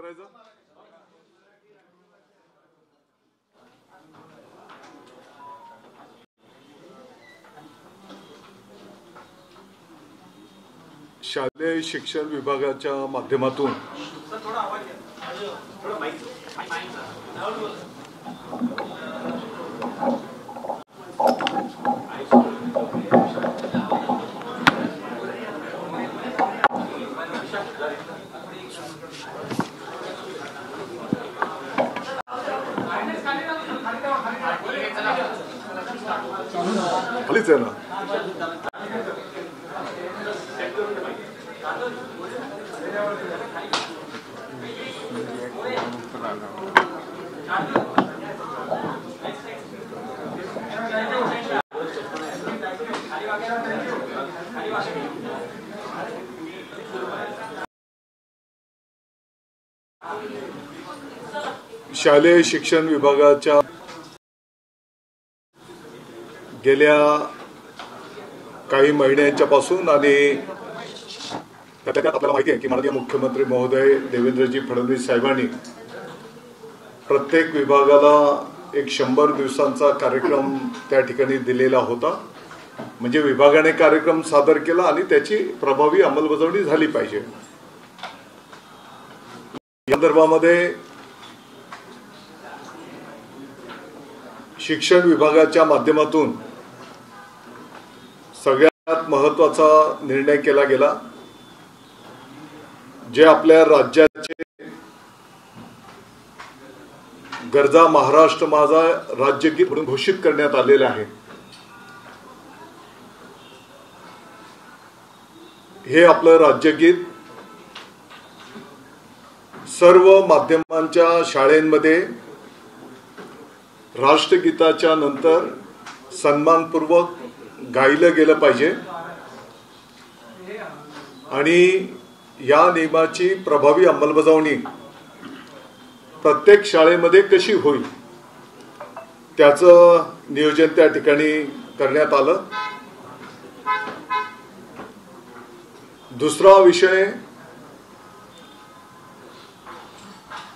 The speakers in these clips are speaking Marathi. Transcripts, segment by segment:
करायचं? शालेय शिक्षण विभागाच्या माध्यमातून खालीच आहे ना. शालेय शिक्षण विभागाच्या गेल्या काही महिन्यांच्या पासून आणि त्यात आपल्याला माहिती आहे की माननीय मुख्यमंत्री महोदय देवेंद्रजी फडणवीस साहेबांनी प्रत्येक विभागाला एक 100 दिवसांचा कार्यक्रम त्या ठिकाणी दिलेला होता. म्हणजे विभागाने कार्यक्रम सादर केला आणि त्याची प्रभावी अंमलबजावणी झाली पाहिजे. या संदर्भामध्ये शिक्षण विभागाच्या माध्यमातून सगळ्यात महत्त्वाचा निर्णय केला गेला. जे आपल्या राज्याचे गरजा महाराष्ट्र माझा राज्यगीत म्हणून घोषित करण्यात आलेले आहे. हे आपलं राज्यगीत सर्व माध्यमांच्या शाळांमध्ये राष्ट्रगीताच्या नंतर सन्मानपूर्वक गायलं गेलं पाहिजे आणि या नियमाची प्रभावी अंमलबजावणी प्रत्येक शाळेमध्ये कशी होईल त्याचं नियोजन त्या ठिकाणी करण्यात आलं. दुसरा विषय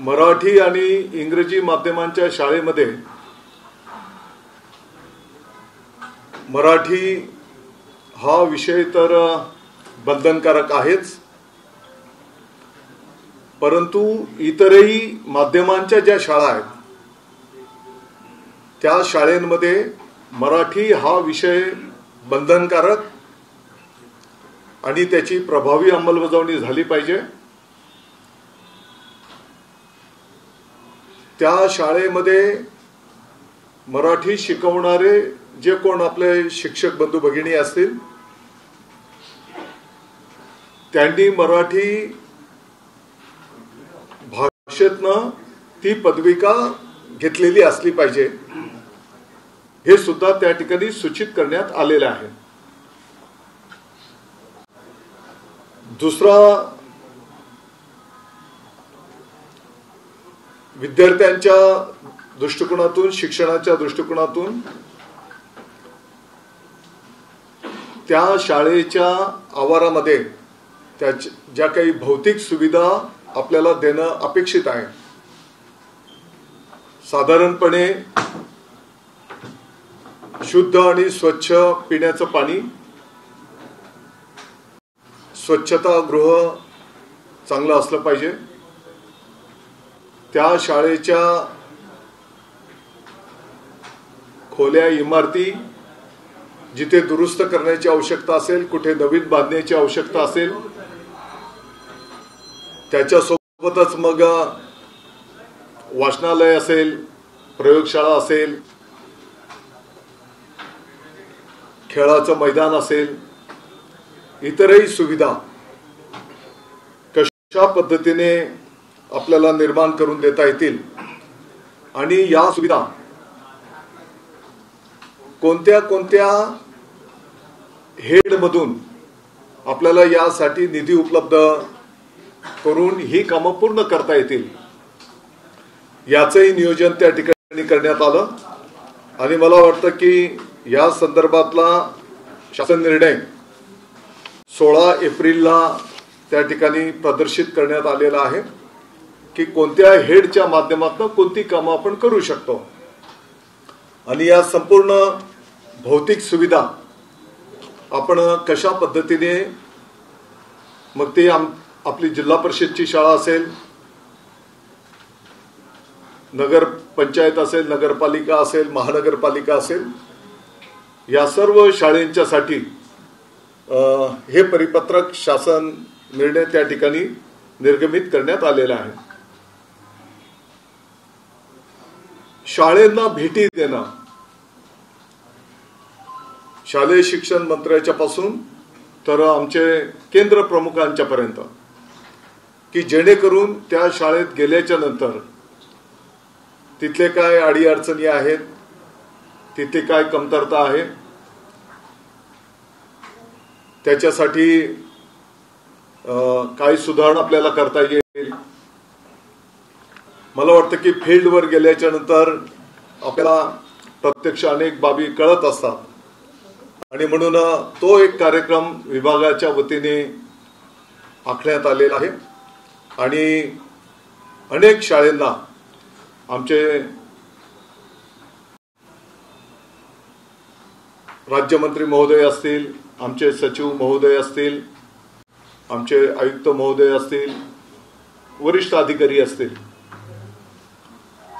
मराठी आणि इंग्रजी माध्यमांच्या शाळेमध्ये मराठी हा विषय तर बंधनकारक आहेच, परंतु इतरही माध्यमांच्या ज्या शाळा आहेत त्या शाळांमध्ये मराठी हा विषय बंधनकारक आणि त्याची प्रभावी अंमलबजावणी झाली पाहिजे. त्या शाळेमध्ये मराठी शिकवणारे जे कोण आपले शिक्षक बंधू भगिनी असतील त्यांनी मराठी भाषेतनं ती पदविका घेतलेली असली पाहिजे, हे सुद्धा त्या ठिकाणी सूचित करण्यात आलेलं आहे. दुसरा, विद्यार्थ्यांच्या दृष्टिकोनातून शिक्षणाच्या दृष्टिकोनातून त्या शाळेच्या आवारामध्ये त्या ज्या काही भौतिक सुविधा आपल्याला देणं अपेक्षित आहे. साधारणपणे शुद्ध आणि स्वच्छ पिण्याचं पाणी, स्वच्छतागृह चांगलं असलं पाहिजे. त्या शाळेच्या खोल्या इमारती जिथे दुरुस्त करण्याची आवश्यकता असेल, कुठे नवीन बांधण्याची आवश्यकता असेल, त्याच्यासोबतच मग वाचनालय असेल, प्रयोगशाळा असेल, खेळाचं मैदान असेल, इतरही सुविधा कशा पद्धतीने आपल्याला निर्माण करून देता येतील आणि या सुविधा कोणत्या कोणत्या हेडमधून आपल्याला यासाठी निधी उपलब्ध करून ही कामं पूर्ण करता येतील याचंही नियोजन त्या ठिकाणी करण्यात आलं. आणि मला वाटतं की या संदर्भातला शासन निर्णय 16 एप्रिलला त्या ठिकाणी प्रदर्शित करण्यात आलेला आहे. की कोणत्या हेडच्या माध्यमातून कोणती कामं आपण करू शकतो आणि या संपूर्ण भौतिक सुविधा आपण कशा पद्धतीने, मग ते आपली जिल्हा परिषदची शाळा असेल, नगर पंचायत असेल, नगरपालिका असेल, महानगरपालिका असेल, या सर्व शाळांच्यासाठी हे परिपत्रक शासन निर्णय त्या ठिकाणी निर्गमित करण्यात आलेला आहे. शाळेंना भेटी देणं, शालेय शिक्षण मंत्र्याच्या पासून तर आमचे केंद्र प्रमुखांच्या पर्यंत, की जेणेकरून त्या शाळेत गेल्याच्या नंतर तिथले काय अडीअडचणी आहेत, तिथे काय कमतरता आहे, त्याच्यासाठी काही सुधारणा आपल्याला करता येईल. मला वाटतं की फील्डवर गेल्याच्या नंतर आपल्याला प्रत्यक्ष अनेक बाबी कळत असतात आणि म्हणून तो एक कार्यक्रम विभागाच्या वतीने आखण्यात आलेला आहे आणि अनेक शाळांना आमचे राज्यमंत्री महोदय असतील, आमचे सचिव महोदय असतील, आमचे आयुक्त महोदय असतील, वरिष्ठ अधिकारी असतील,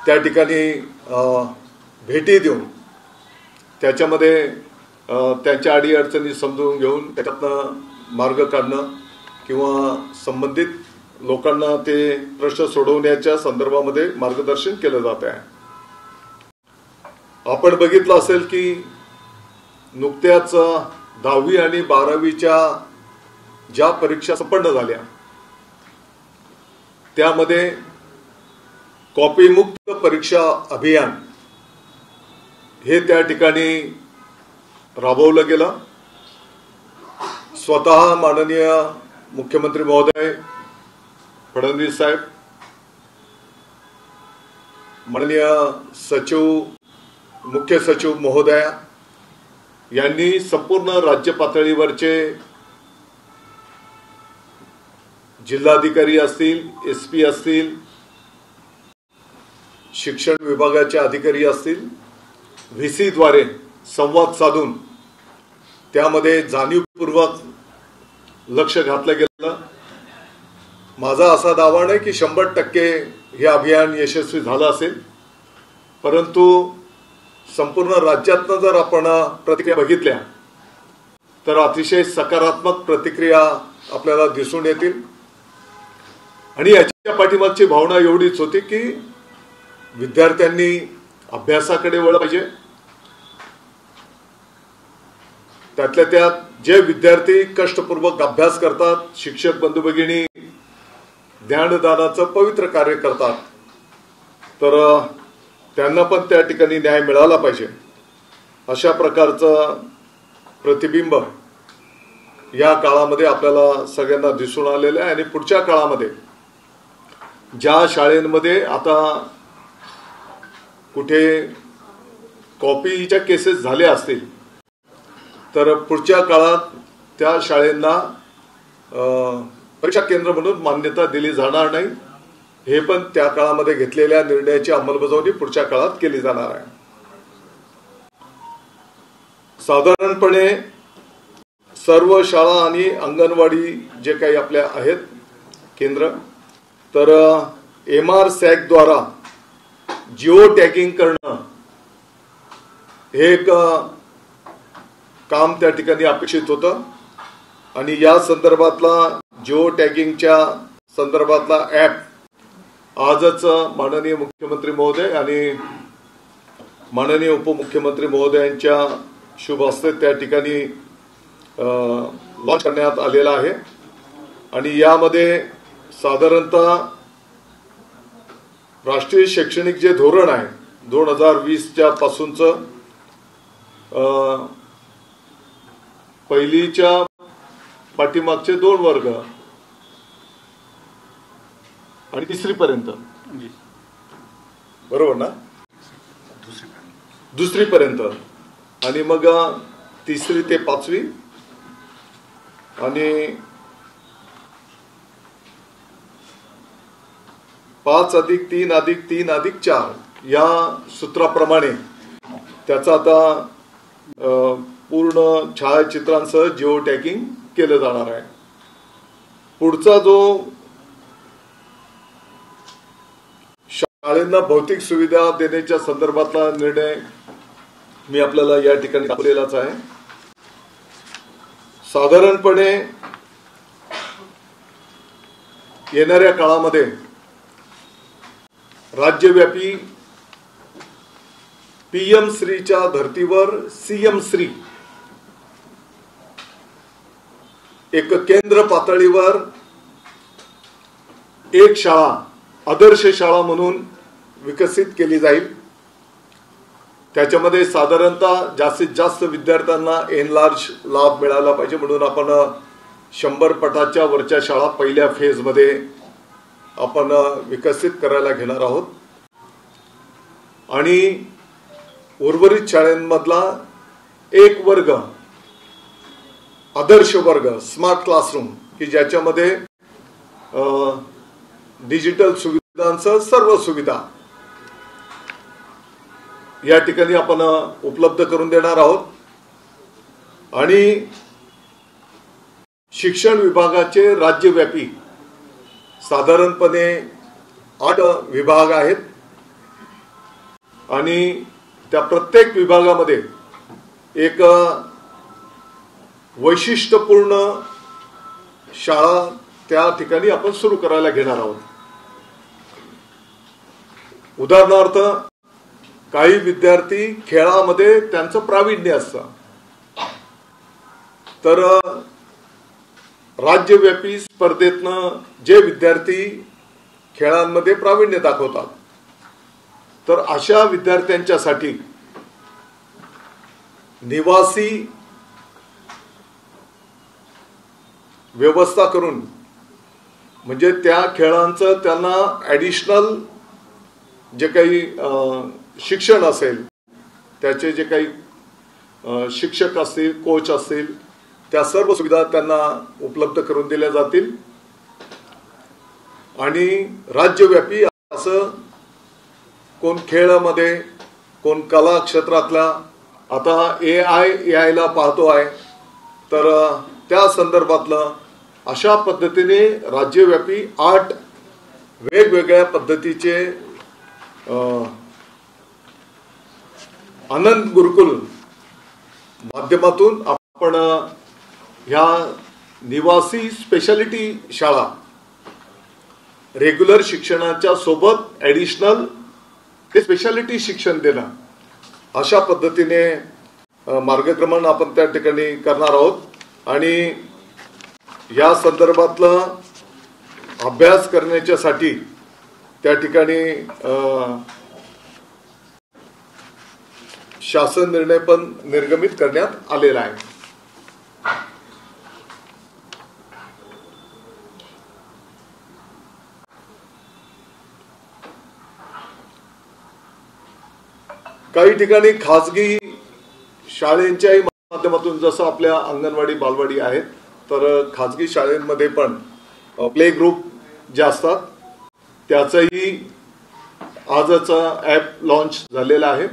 त्या ठिकाणी भेटी देऊन त्याच्यामध्ये त्यांच्या अडीअडचणी समजून घेऊन त्याच्यातनं मार्ग काढणं किंवा संबंधित लोकांना ते प्रश्न सोडवण्याच्या संदर्भामध्ये मार्गदर्शन केलं जात आहे. आपण बघितलं असेल की नुकत्याच 10वी आणि 12वीच्या ज्या परीक्षा संपन्न झाल्या त्यामध्ये कॉपीमुक्त परीक्षा अभियान हे त्या ठिकाणी राबवलं गेलं. स्वतः माननीय मुख्यमंत्री महोदय फडणवीस साहेब, माननीय मुख्य सचिव महोदया यांनी संपूर्ण राज्य पातळीवरचे जिल्हाधिकारी असतील, SP असतील, शिक्षण विभागाचे अधिकारी असतील, VC द्वारे संवाद साधून त्यामध्ये जाणीवपूर्वक लक्ष घातलं गेलं. माझा असा दावा नाही की 100% हे अभियान यशस्वी झालं असेल, परंतु संपूर्ण राज्यातनं जर आपण प्रतिक्रिया बघितल्या तर अतिशय सकारात्मक प्रतिक्रिया आपल्याला दिसून येतील. आणि याच्या पाठीमागची भावना एवढीच होती की विद्यार्थ्यांनी अभ्यासाकडे वळलं पाहिजे. त्यातल्या त्यात जे विद्यार्थी कष्टपूर्वक अभ्यास करतात, शिक्षक बंधू भगिनी ज्ञानदानाचं पवित्र कार्य करतात, तर त्यांना पण त्या ठिकाणी न्याय मिळाला पाहिजे. अशा प्रकारचं प्रतिबिंब या काळामध्ये आपल्याला सगळ्यांना दिसून आलेलं आहे. आणि पुढच्या काळामध्ये ज्या शाळेंमध्ये आता कुठे कॉपीच्या केसेस झाल्या असतील तर पुढच्या काळात त्या शाळेंना परीक्षा केंद्र म्हणून मान्यता दिली जाणार नाही. हे पण त्या काळामध्ये घेतलेल्या निर्णयाची अंमलबजावणी पुढच्या काळात केली जाणार आहे. साधारणपणे सर्व शाळा आणि अंगणवाडी जे काही आपल्या आहेत केंद्र, तर MR-SAG द्वारा जिओ टॅगिंग करणं हे एक काम त्या ठिकाणी अपेक्षित होतं. आणि या संदर्भातला जिओ टॅगिंगच्या संदर्भातला ॲप आजच माननीय मुख्यमंत्री महोदय आणि माननीय उपमुख्यमंत्री महोदयांच्या शुभ हस्ते त्या ठिकाणी लॉन्च करण्यात आलेला आहे. आणि यामध्ये साधारणतः राष्ट्रीय शैक्षणिक जे धोरण आहे 2020च्या पासूनचं पहिलीच्या पाठीमागचे 2 वर्ग आणि 3री पर्यंत, बरोबर ना, 2री पर्यंत, आणि मग 3री ते 5वी आणि 5+3+3+4 या सूत्राप्रमाणे त्याचा आता पूर्ण छायाचित्रांसह जिओ टॅगिंग केलं जाणार आहे। पुढचा जो शाळेंना भौतिक सुविधा देण्याच्या संदर्भातला निर्णय मी आपल्याला या ठिकाणी दाखवलेलाच आहे। साधारणपणे येणाऱ्या काळामध्ये राज्यव्यापी पीएम श्रीच्या धर्तीवर सीएम श्री एक केंद्र पातळीवर एक शाळा आदर्श शाळा म्हणून विकसित केली जाईल। त्याच्यामध्ये साधारणतः जास्तीत जास्त विद्यार्थ्यांना एनलार्ज लाभ मिळाला पाहिजे म्हणून आपण 100 पटाच्या वरच्या शाळा पहिल्या फेज मध्ये आपण विकसित करायला घेणार आहोत आणि उर्वरित शाळांमधला एक वर्ग आदर्श वर्ग स्मार्ट क्लासरूम की ज्याच्यामध्ये डिजिटल सुविधांसह सर्व सुविधा या ठिकाणी आपण उपलब्ध करून देणार आहोत आणि शिक्षण विभागाचे राज्यव्यापी साधारणपणे 8 विभाग आहेत आणि त्या प्रत्येक विभागामध्ये एक वैशिष्ट्यपूर्ण शाळा त्या ठिकाणी आपण सुरू करायला घेणार आहोत। उदाहरणार्थ काही विद्यार्थी खेळामध्ये त्यांचं प्रावीण्य असतं तर राज्यव्यापी स्पर्धेतनं जे विद्यार्थी खेळांमध्ये प्रावीण्य दाखवतात तर अशा विद्यार्थ्यांच्यासाठी निवासी व्यवस्था करून म्हणजे त्या खेळांचं त्यांना ॲडिशनल जे काही शिक्षण असेल त्याचे जे काही शिक्षक असतील कोच असतील त्या सर्व सुविधा त्यांना उपलब्ध करून दिल्या जातील आणि राज्यव्यापी असं कोण खेळामध्ये कोण कला क्षेत्रातला आता AI यायला पाहतो आहे तर त्या संदर्भातलं अशा पद्धतीने राज्यव्यापी 8 वेगवेगळ्या पद्धतीचे आनंद गुरुकुल माध्यमातून आपण ह्या निवासी स्पेशालिटी शाळा रेग्युलर शिक्षणाच्या सोबत ॲडिशनल ते स्पेशालिटी शिक्षण देणं अशा पद्धतीने मार्गक्रमण आपण त्या ठिकाणी करणार आहोत आणि या संदर्भातला अभ्यास करण्याच्यासाठी त्या ठिकाणी शासन निर्णय पण निर्गमित करण्यात आलेला आहे। काही ठिकाणी खासगी शाळेंच्याही माध्यमातून जसं आपल्या अंगणवाडी बालवाडी आहेत तर खासगी शाळेंमध्ये पण प्ले ग्रुप जे असतात त्याचंही आजचा ॲप लॉन्च झालेला आहे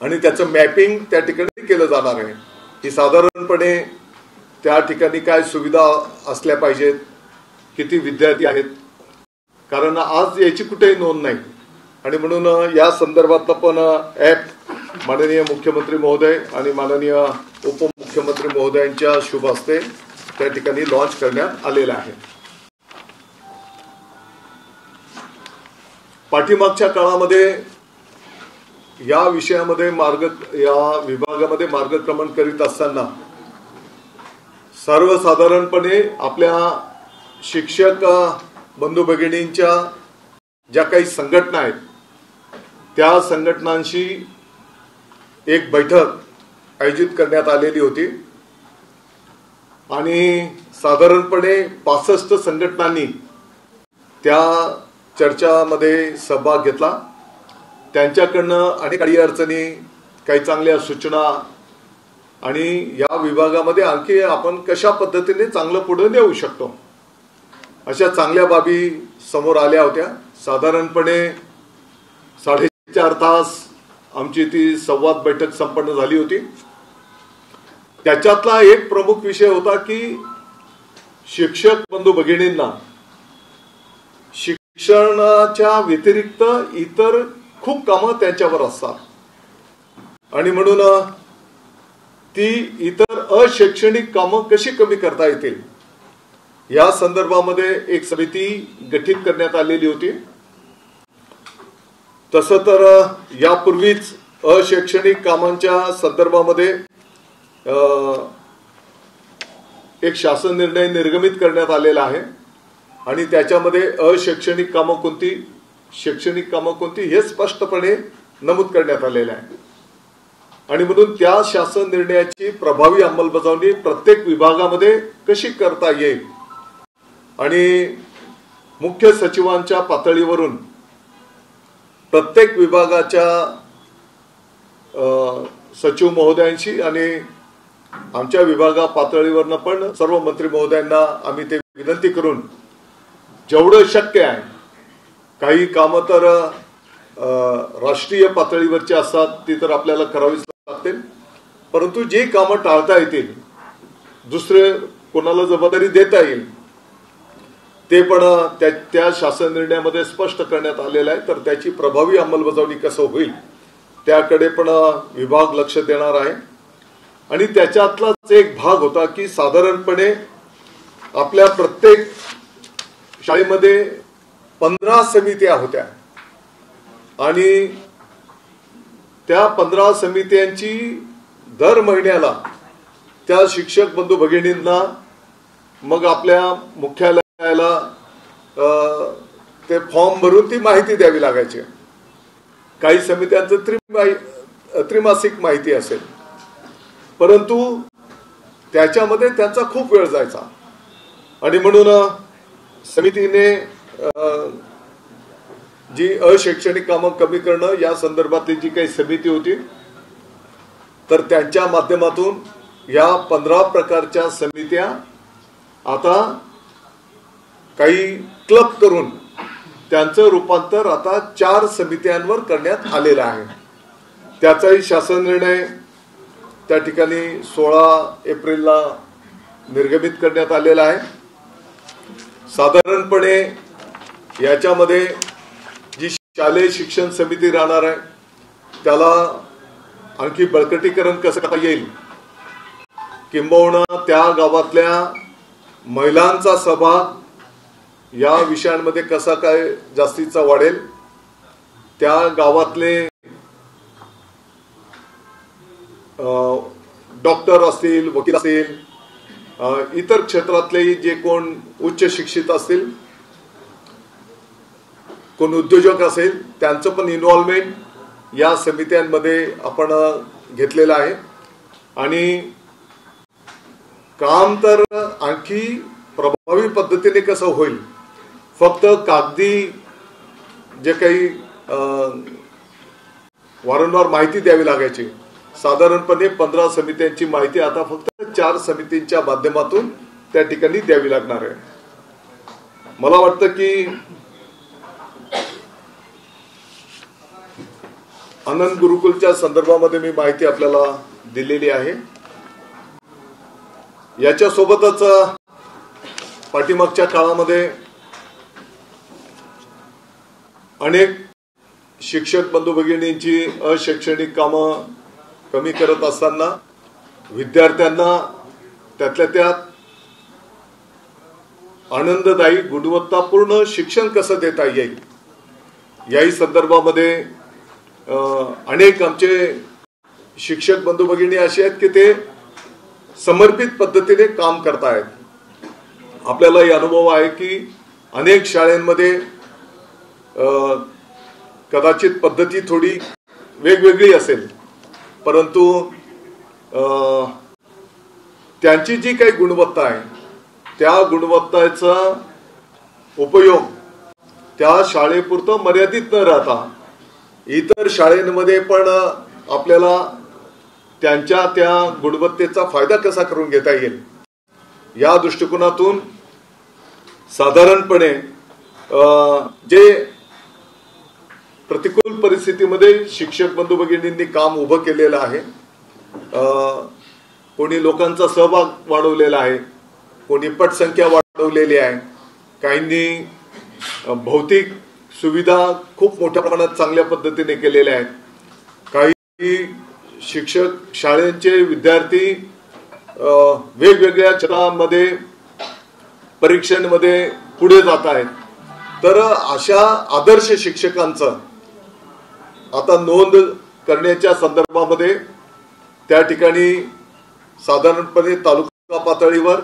आणि त्याचं मॅपिंग त्या ठिकाणी केलं जाणार आहे की साधारणपणे त्या ठिकाणी काय सुविधा असल्या पाहिजेत, किती विद्यार्थी आहेत, कारण आज याची कुठेही नोंद नाही आणि म्हणून या संदर्भात पण ॲप माननीय मुख्यमंत्री महोदय आणि माननीय उपमुख्यमंत्री महोदयांच्या शुभ हस्ते त्या ठिकाणी लॉन्च करण्यात आलेला आहे। पाठीमागच्या काळामध्ये या विषयामध्ये या विभागामध्ये मार्गक्रमण करीत असताना सर्वसाधारणपणे आपल्या शिक्षक बंधू भगिनींच्या ज्या काही संघटना आहेत त्या संघटनांशी एक बैठक आयोजित करण्यात आलेली होती आणि साधारणपणे 65 संघटनांनी त्या चर्चामध्ये सहभाग घेतला। त्यांच्याकडनं अनेक अडचणी, काही चांगल्या सूचना आणि या विभागामध्ये आणखी आपण कशा पद्धतीने चांगलं पुढे नेऊ शकतो अशा चांगल्या बाबी समोर आल्या होत्या। साधारणपणे 4.5 तास आमची ती संवाद बैठक संपन्न झाली होती। त्याच्यातला एक प्रमुख विषय होता की शिक्षक बंधू भगिनींना शिक्षणाच्या व्यतिरिक्त इतर खूप कामं त्यांच्यावर असतात आणि म्हणून ती इतर अशैक्षणिक कामं कशी कमी करता येतील या संदर्भामध्ये एक समिती गठीत करण्यात आलेली होती। तसं तर यापूर्वीच अशैक्षणिक कामांच्या संदर्भामध्ये एक शासन निर्णय निर्गमित करण्यात आलेला आहे आणि त्याच्यामध्ये अशैक्षणिक कामं कोणती, शैक्षणिक कामं कोणती हे स्पष्टपणे नमूद करण्यात आलेलं आहे आणि म्हणून त्या शासन निर्णयाची प्रभावी अंमलबजावणी प्रत्येक विभागामध्ये कशी करता येईल आणि मुख्य सचिवांच्या पातळीवरून प्रत्येक विभागाच्या सचिव महोदयांशी आणि आमच्या विभागा पातळीवरनं पण सर्व मंत्री महोदयांना आम्ही ते विनंती करून जेवढं शक्य आहे, काही कामं तर राष्ट्रीय पातळीवरची असतात ती तर आपल्याला करावीच लागतील, परंतु जी कामं टाळता येतील, दुसरे कोणाला जबाबदारी देता येईल ते पण त्या शासन निर्णयामध्ये स्पष्ट करण्यात आलेलं आहे। तर त्याची प्रभावी अंमलबजावणी कसं होईल त्याकडे पण विभाग लक्ष देणार आहे आणि त्याच्यातलाच एक भाग होता की साधारणपणे आपल्या प्रत्येक शाळेमध्ये 15 समित्या होत्या आणि त्या 15 समित्यांची दर महिन्याला त्या शिक्षक बंधू भगिनींना मग आपल्या मुख्यालयाला ते फॉर्म भरून ती माहिती द्यावी लागायची। काही समित्यांचं त्रिमासिक माहिती असेल, परंतु त्याच्यामध्ये त्यांचा खूप वेळ जायचा आणि म्हणून समितीने जी अशैक्षणिक कामं कमी करणं या संदर्भातली जी काही समिती होती तर त्यांच्या माध्यमातून या 15 प्रकारच्या समित्या आता काही क्लब करून त्यांचं रूपांतर आता 4 समित्यांवर करण्यात आलेलं आहे। त्याचाही शासन निर्णय त्या ठिकाणी 16 एप्रिलला निर्गमित करण्यात आलेला आहे। साधारणपणे याच्यामध्ये जी शालेय शिक्षण समिती राहणार आहे त्याला आणखी बळकटीकरण कसं करता येईल, किंबहुना त्या गावातल्या महिलांचा सहभाग या विषयांमध्ये कसा काय जास्तीचा वाढेल, त्या गावातले डॉक्टर असतील, वकील असतील, इतर क्षेत्रातले जे कोण उच्च शिक्षित असतील, कोण उद्योजक असेल, त्यांचं पण इन्व्हॉल्वमेंट या समित्यांमध्ये आपण घेतलेलं आहे आणि काम तर आणखी प्रभावी पद्धतीने कसं होईल, फक्त कागदी जे काही वारंवार माहिती द्यावी लागायची, साधारणपणे 15 समित्यांची माहिती आता फक्त 4 समितींच्या माध्यमातून त्या ठिकाणी द्यावी लागणार आहे। मला वाटतं की आनंद गुरुकुलच्या संदर्भामध्ये मी माहिती आपल्याला दिलेली आहे। याच्या सोबतच पाठीमागच्या काळामध्ये अनेक शिक्षक बंधू भगिनींची अशैक्षणिक कामं कमी करत असताना विद्यार्थ्यांना त्यातल्या त्यात आनंददायी गुणवत्तापूर्ण शिक्षण कसं देता येईल याही संदर्भामध्ये अनेक आमचे शिक्षक बंधू भगिनी असे आहेत की ते समर्पित पद्धतीने काम करतायत। आपल्यालाही अनुभव आहे की अनेक शाळांमध्ये कदाचित पद्धती थोडी वेगवेगळी असेल, परंतु त्यांची जी काही गुणवत्ता आहे त्या गुणवत्तेचा उपयोग त्या शाळेपुरतं मर्यादित न राहता इतर शाळांमध्ये पण आपल्याला त्यांच्या त्या गुणवत्तेचा फायदा कसा करून घेता येईल या दृष्टिकोनातून साधारणपणे जे प्रतिकूल परिस्थितीमध्ये शिक्षक बंधू भगिनींनी काम उभं केलेलं आहे, कोणी लोकांचा सहभाग वाढवलेला आहे, कोणी पटसंख्या वाढवलेली आहे, काहींनी भौतिक सुविधा खूप मोठ्या प्रमाणात चांगल्या पद्धतीने केलेल्या आहेत, काही शिक्षक शाळेचे विद्यार्थी वेगवेगळ्या क्षेत्रांमध्ये परीक्षांमध्ये पुढे जात आहेत. तर अशा आदर्श शिक्षकांचं आता नोंद करण्याच्या संदर्भामध्ये त्या ठिकाणी साधारणपणे तालुका पातळीवर,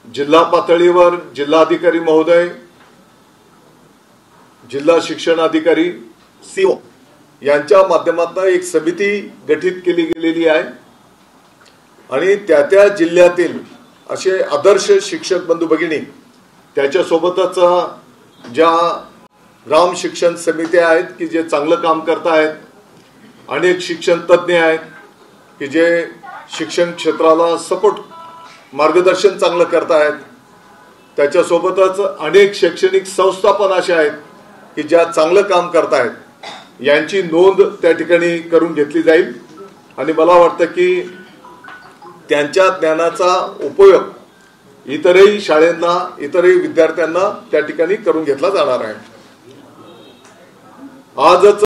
जिल्हा पातळीवर जिल्हाधिकारी महोदय, जिल्हा शिक्षण अधिकारी सीओ यांच्या माध्यमातून एक समिती गठीत केली गेलेली आहे आणि त्या जिल्ह्यातील असे आदर्श शिक्षक बंधू भगिनी, त्याच्यासोबतच ज्या ग्राम शिक्षण समित्या आहेत की जे चांगलं काम करतायत, अनेक शिक्षण तज्ज्ञ आहेत की जे शिक्षण क्षेत्राला सपोर्ट मार्गदर्शन चांगलं करतायत, त्याच्यासोबतच अनेक शैक्षणिक संस्था पण अशा आहेत की ज्या चांगलं काम करतायत, यांची नोंद त्या ठिकाणी करून घेतली जाईल आणि मला वाटतं की त्यांच्या ज्ञानाचा उपयोग इतरही शाळांना, इतरही विद्यार्थ्यांना त्या ठिकाणी करून घेतला जाणार आहे. आजच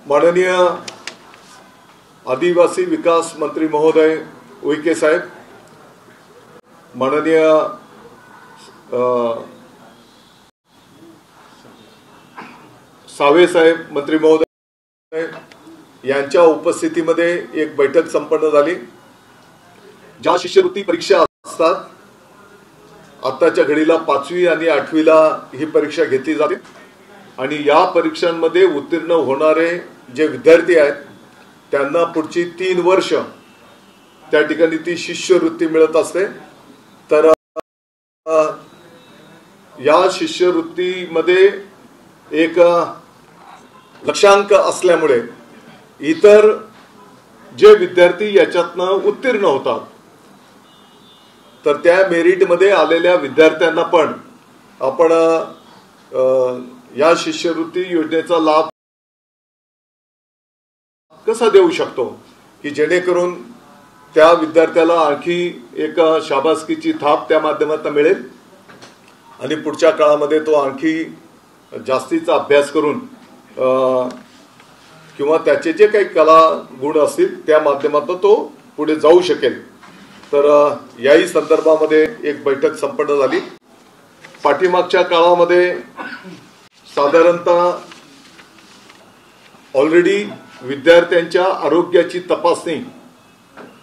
माननीय आदिवासी विकास मंत्री महोदय उईके साहेब, माननीय सावे साहेब मंत्री महोदय यांच्या उपस्थितीमध्ये एक बैठक संपन्न झाली. ज्या शिष्यवृत्ती परीक्षा असतात, आताच्या घडीला 5वी आणि 8वीला ही परीक्षा घेतली जाते आणि या परीक्षांमध्ये उत्तीर्ण होणारे जे विद्यार्थी आहेत त्यांना पुढची 3 वर्ष त्या ठिकाणी ती शिष्यवृत्ती मिळत असते. तर या शिष्यवृत्तीमध्ये एक लक्षांक असल्यामुळे इतर जे विद्यार्थी याच्यातनं उत्तीर्ण होतात तर त्या मेरिटमध्ये आलेल्या विद्यार्थ्यांना पण आपण या शिष्यवृत्ती योजनेचा लाभ कसा देऊ शकतो की जेणेकरून त्या विद्यार्थ्याला आणखी एक शाबासकीची थाप त्या माध्यमातून मिळेल आणि पुढच्या काळामध्ये तो आणखी जास्तीचा अभ्यास करून किंवा त्याचे जे काही कला गुण असतील त्या माध्यमातून तो पुढे जाऊ शकेल. तर याही संदर्भामध्ये एक बैठक संपन्न झाली. पाठीमागच्या काळामध्ये साधारणतः ऑलरेडी विद्यार्थ्यांच्या आरोग्याची तपासणी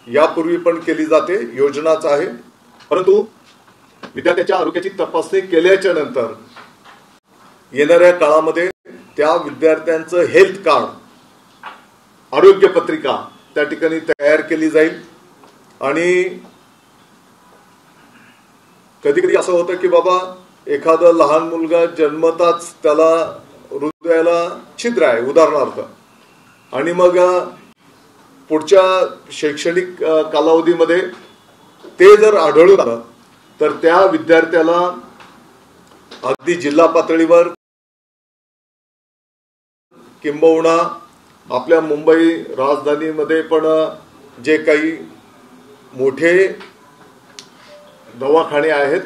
यापूर्वी पण केली जाते, योजनाच आहे, परंतु विद्यार्थ्यांच्या आरोग्याची तपासणी केल्याच्या नंतर येणाऱ्या काळामध्ये त्या विद्यार्थ्यांचं हेल्थ कार्ड, आरोग्य पत्रिका त्या ठिकाणी तयार केली जाईल आणि कधी कधी असं होतं की बाबा एखादा लहान मुलगा जन्मताच त्याला हृदयाला छिद्र आहे उदाहरणार्थ, आणि मग पुढच्या शैक्षणिक कालावधीमध्ये ते जर आढळून आलं तर त्या विद्यार्थ्याला अगदी जिल्हा पातळीवर किंबहुना आपल्या मुंबई राजधानीमध्ये पण जे काही मोठे दवाखाने आहेत,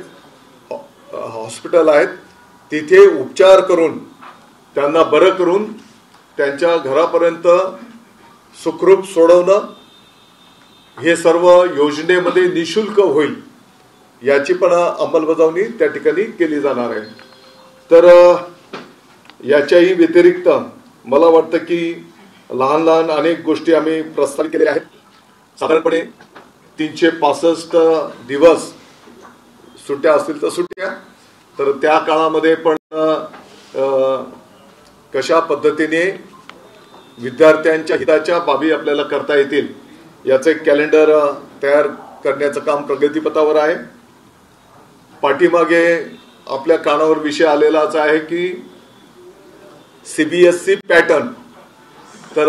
हॉस्पिटल आहेत, तिथे उपचार करून त्यांना बरं करून त्यांच्या घरापर्यंत सुखरूप सोडवणं हे सर्व योजनेमध्ये निशुल्क होईल, याची पण अंमलबजावणी त्या ठिकाणी केली जाणार आहे. तर याच्याही व्यतिरिक्त मला वाटतं की लहान लहान अनेक गोष्टी आम्ही प्रस्तावित केलेल्या आहेत. साधारणपणे 365 दिवस सुट्ट्या असतील तर सुट्ट्या, तर त्या काळामध्ये पण कशा पद्धतीने विद्यार्थ्यांच्या हिताच्या बाबी आपल्याला करता येतील याचं एक कॅलेंडर तयार करण्याचं काम प्रगतीपथावर आहे. पाठीमागे आपल्या कानावर विषय आलेलाच आहे की सीबीएसई पॅटर्न. तर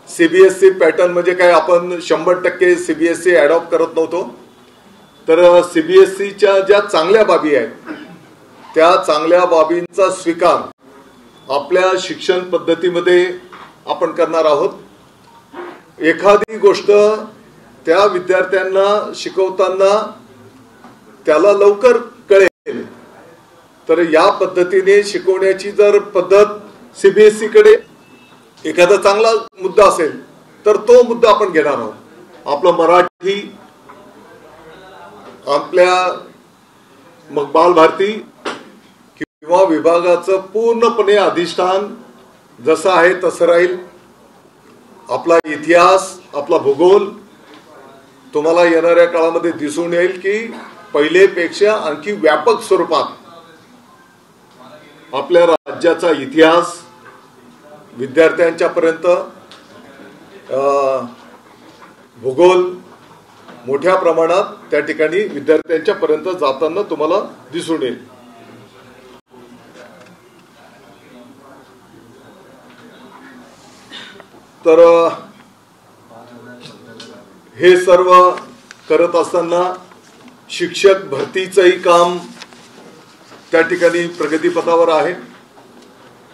सीबीएसई पॅटर्न म्हणजे काय, आपण 100% सीबीएसई अडॉप्ट करत नव्हतो, तर सीबीएसईच्या ज्या चांगल्या बाबी आहेत त्या चांगल्या बाबींचा स्वीकार आपल्या शिक्षण पद्धतीमध्ये आपण करणार आहोत. एखादी गोष्ट त्या विद्यार्थ्यांना शिकवताना त्याला लवकर कळेल, तर या पद्धतीने शिकवण्याची जर पद्धत सीबीएसई कडे एखादा चांगला मुद्दा असेल तर तो मुद्दा आपण घेणार आहोत. आपलं मराठी, आपल्या मग बालभारती किंवा विभागाचं पूर्णपणे अधिष्ठान जसं आहे तसं राहील. आपला इतिहास, आपला भूगोल तुम्हाला येणाऱ्या काळामध्ये दिसून येईल की पहिलेपेक्षा आणखी व्यापक स्वरूपात आपल्या राज्याचा इतिहास विद्यार्थ्यांच्या पर्यंत, भूगोल मोठ्या प्रमाणात त्या ठिकाणी विद्यार्थ्यांच्या पर्यंत जाताना तुम्हाला दिसून येईल. तर हे सर्व करत असताना शिक्षक भरतीचंही काम त्या ठिकाणी प्रगतीपथावर आहे.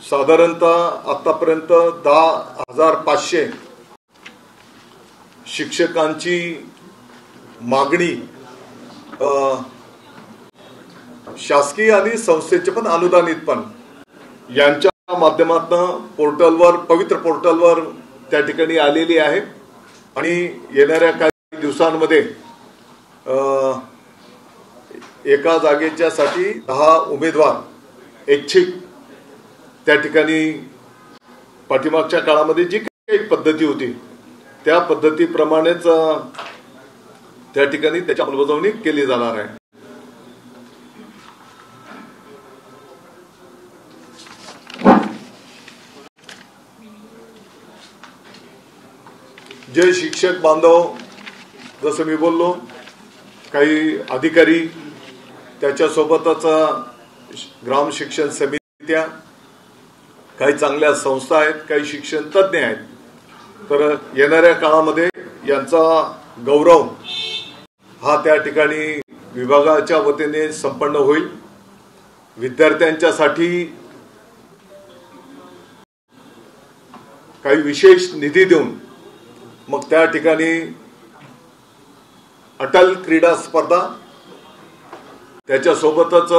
साधारणतः आतापर्यंत 10,500 शिक्षकांची मागणी शासकीय आणि संस्थेचे पण अनुदानित पण यांच्या माध्यमातून पोर्टलवर, पवित्र पोर्टलवर त्या ठिकाणी आलेली आहे. आणि येणाऱ्या काही दिवसांमध्ये एका जागेच्या साठी 10 उमेदवार ऐच्छिक त्या ठिकाणी पाठीमागच्या काळामध्ये जी काही पद्धती होती त्या पद्धतीप्रमाणेच त्या ठिकाणी त्याची अंमलबजावणी केली जाणार आहे. जे शिक्षक बांधव, जसं मी बोललो, काही अधिकारी, त्याच्यासोबतच ग्राम शिक्षण समित्या, काही चांगल्या संस्था आहेत, काही शिक्षण तज्ञ आहेत. तर येणाऱ्या काळामध्ये यांचा गौरव हा त्या ठिकाणी विभागाच्या वतीने संपन्न होईल. विद्यार्थ्यांच्यासाठी काही विशेष निधी देऊन मग त्या ठिकाणी अटल क्रीडा स्पर्धा, त्याच्यासोबतच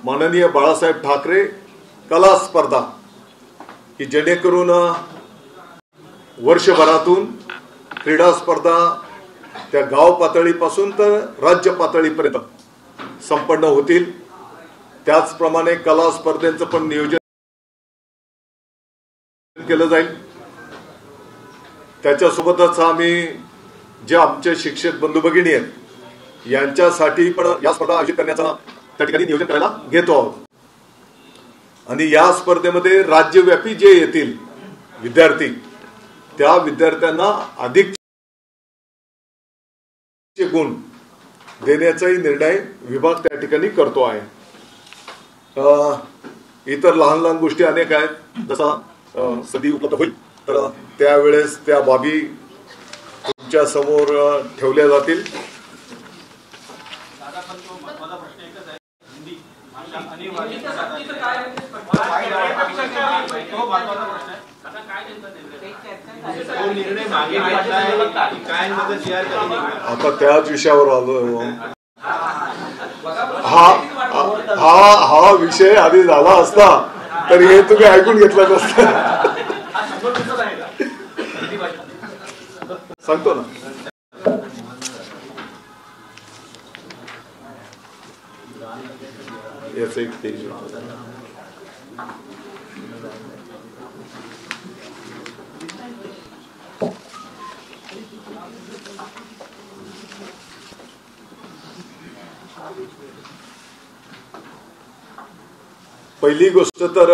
माननीय बाळासाहेब ठाकरे कला स्पर्धा, की जेणेकरून वर्षभरातून क्रीडा स्पर्धा त्या गाव पातळीपासून तर राज्य पातळीपर्यंत संपन्न होतील. त्याचप्रमाणे कला स्पर्धेचं पण नियोजन केलं जाईल. त्याच्यासोबतच आम्ही जे आमचे शिक्षक बंधू भगिनी आहेत यांच्यासाठी पण या स्पर्धा आयोजित करण्याचा त्या ठिकाणी नियोजन करायला घेतो आहोत. आणि या स्पर्धेमध्ये राज्यव्यापी जे येतील विद्यार्थी त्या विद्यार्थ्यांना अधिक गुण देण्याचाही निर्णय विभाग त्या ठिकाणी करतो आहे. इतर लहान लहान गोष्टी अनेक आहेत. जसा संधी उपलब्ध होईल तर त्यावेळेस त्या बाबी तुमच्या समोर ठेवल्या जातील. आता त्याच विषयावर आलो. हा विषय आधी झाला असता तर हे तुम्ही ऐकून घेतलं नसतं. सांगतो ना. याच एक तेज पहिली गोष्ट तर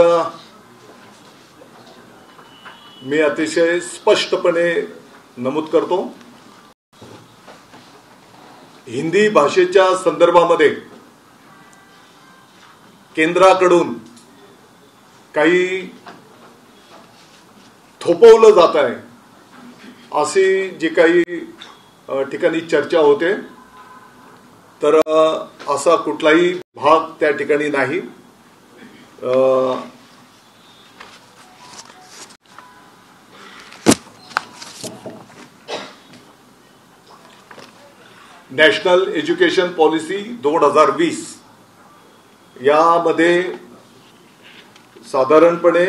मी अतिशय स्पष्टपणे नमूद करतो, हिंदी भाषेच्या संदर्भामध्ये केंद्राकडून काही थोपवलं जात आहे अशी जी काही ठिकाणी चर्चा होते तर असा कुठलाही भाग त्या ठिकाणी नाही. नॅशनल एज्युकेशन पॉलिसी 2020 यामध्ये साधारणपणे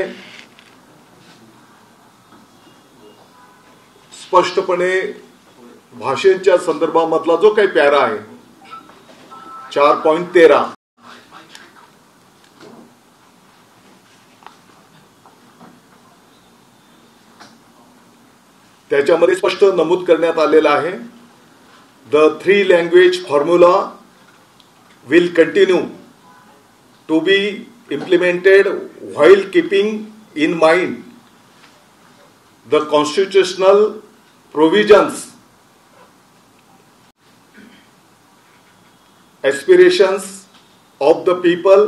स्पष्टपणे भाषेच्या संदर्भामधला जो काही पॅरा आहे 4.13 त्याच्यामध्ये स्पष्ट नमूद करण्यात आलेलं आहे, the 3 language formula will continue to be implemented while keeping in mind the constitutional provisions, aspirations of the people,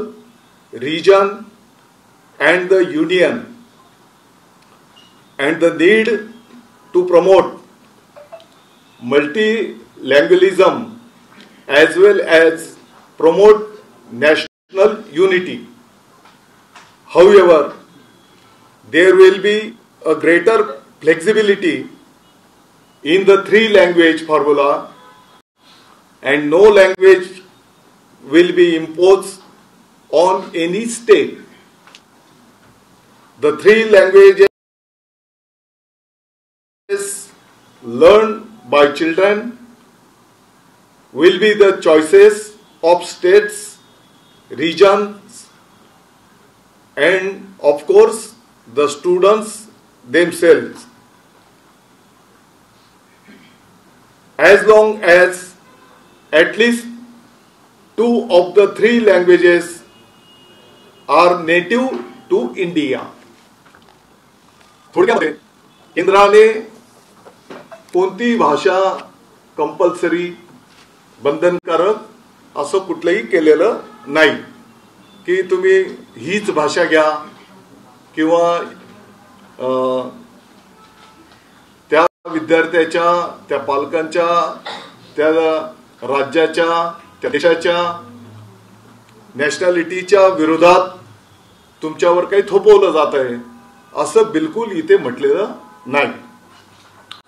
region and the union, and the need to promote multilingualism as well as promote national unity. However, there will be a greater flexibility in the 3 language formula and no language will be imposed on any state. The 3 languages learned by children will be the choices of states, regions, and of course the students themselves. As long as at least 2 of the 3 languages are native to India. थोडक्यामध्ये केंद्राने कोणती भाषा कंपल्सरी बंधनकारक असं कुठलंही केलेलं नाही की तुम्ही हीच भाषा घ्या किंवा त्या विद्यार्थ्याच्या, त्या पालकांच्या, त्या राज्याच्या, त्या देशाच्या नॅशनॅलिटीच्या विरोधात तुमच्यावर काही थोपवलं जात आहे असं बिलकुल इथे म्हटलेलं नाही.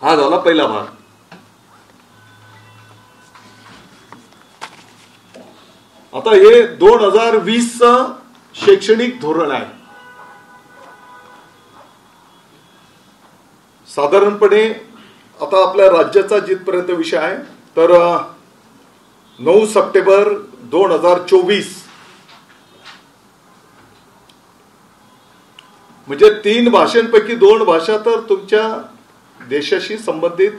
हा झाला पहिला भाग. आता हे 2020 शैक्षणिक धोरण आहे. साधारणपणे आता आपल्या राज्याचा जिथपर्यंत विषय आहे तर 9 सप्टेंबर 2024 म्हणजे 3 भाषांपैकी 2 भाषा तर तुमच्या देशाशी संबंधित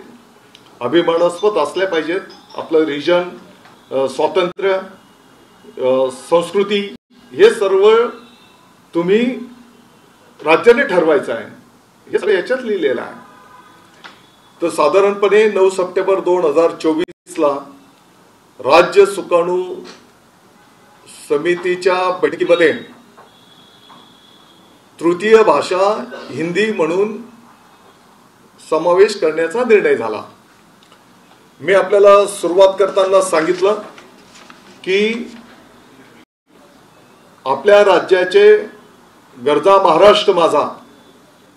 अभिमानास्पद असल्या पाहिजेत. आपलं रिजन, स्वातंत्र्य, संस्कृती हे सर्व तुम्ही राज्याने ठरवायचं आहे. हे सगळं याच्यात लिहिलेलं आहे. तर साधारणपणे 9 सप्टेंबर 2024 ला राज्य सुकाणू समितीच्या बैठकीमध्ये तृतीय भाषा हिंदी म्हणून समावेश करण्याचा निर्णय झाला. मी आपल्याला सुरुवात करताना सांगितलं की आपल्या राज्याचे गरजा महाराष्ट्र माझा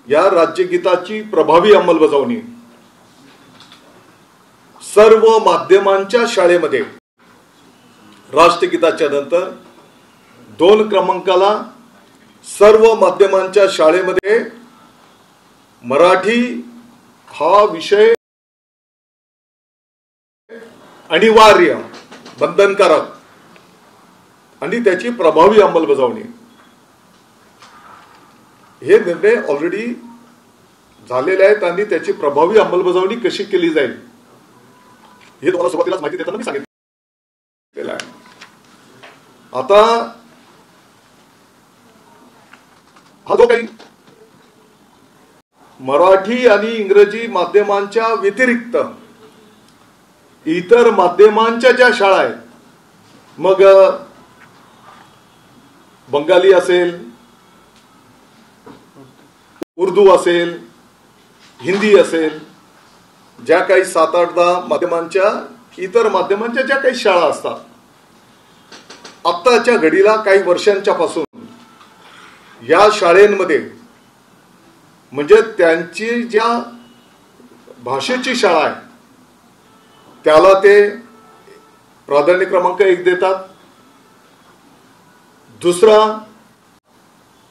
या राज्यगीताची प्रभावी अंमलबजावणी सर्व माध्यमांच्या शाळेमध्ये राष्ट्रगीताच्या नंतर 2 क्रमांकाला सर्व माध्यमांच्या शाळेमध्ये मराठी हा विषय अनिवार्य, बंधनकारक आणि त्याची प्रभावी अंमलबजावणी हे निर्णय ऑलरेडी झालेले आहेत आणि त्याची प्रभावी अंमलबजावणी कशी केली जाईल हे तुम्हाला सुरुवातीलाच माहिती देताना मी सांगितलेलं आहे. आता हा जो काही मराठी आणि इंग्रजी माध्यमांच्या व्यतिरिक्त इतर माध्यमांच्या ज्या शाळा आहेत, मग बंगाली असेल, उर्दू असेल, हिंदी असेल, ज्या काही 7-8-10 माध्यमांच्या इतर माध्यमांच्या ज्या काही शाळा असतात, आत्ताच्या घडीला काही वर्षांच्या पासून या शाळेंमध्ये म्हणजे त्यांची ज्या भाषेची शाळा आहे त्याला ते प्राधान्य क्रमांक 1 देतात. दुसरा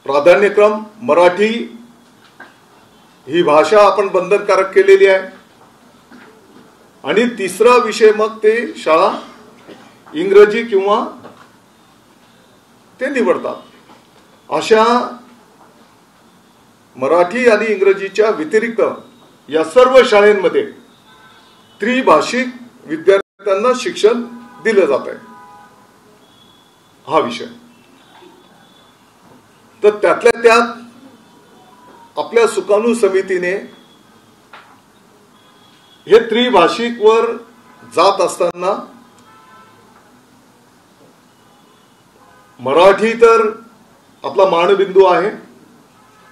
प्राधान्यक्रम मराठी ही भाषा आपण बंधनकारक केलेली आहे. आणि तिसरा विषय मग ते शाळा इंग्रजी किंवा ते निवडतात. अशा मराठी आणि इंग्रजीच्या व्यतिरिक्त या सर्व शाळांमध्ये त्रिभाषिक विद्यार्थ्यांना शिक्षण दिलं जात आहे. हा विषय तर त्यातल्या त्यात आपल्या सुकाणू समितीने हे त्रिभाषिक वर जात असताना मराठी तर आपला मानबिंदू आहे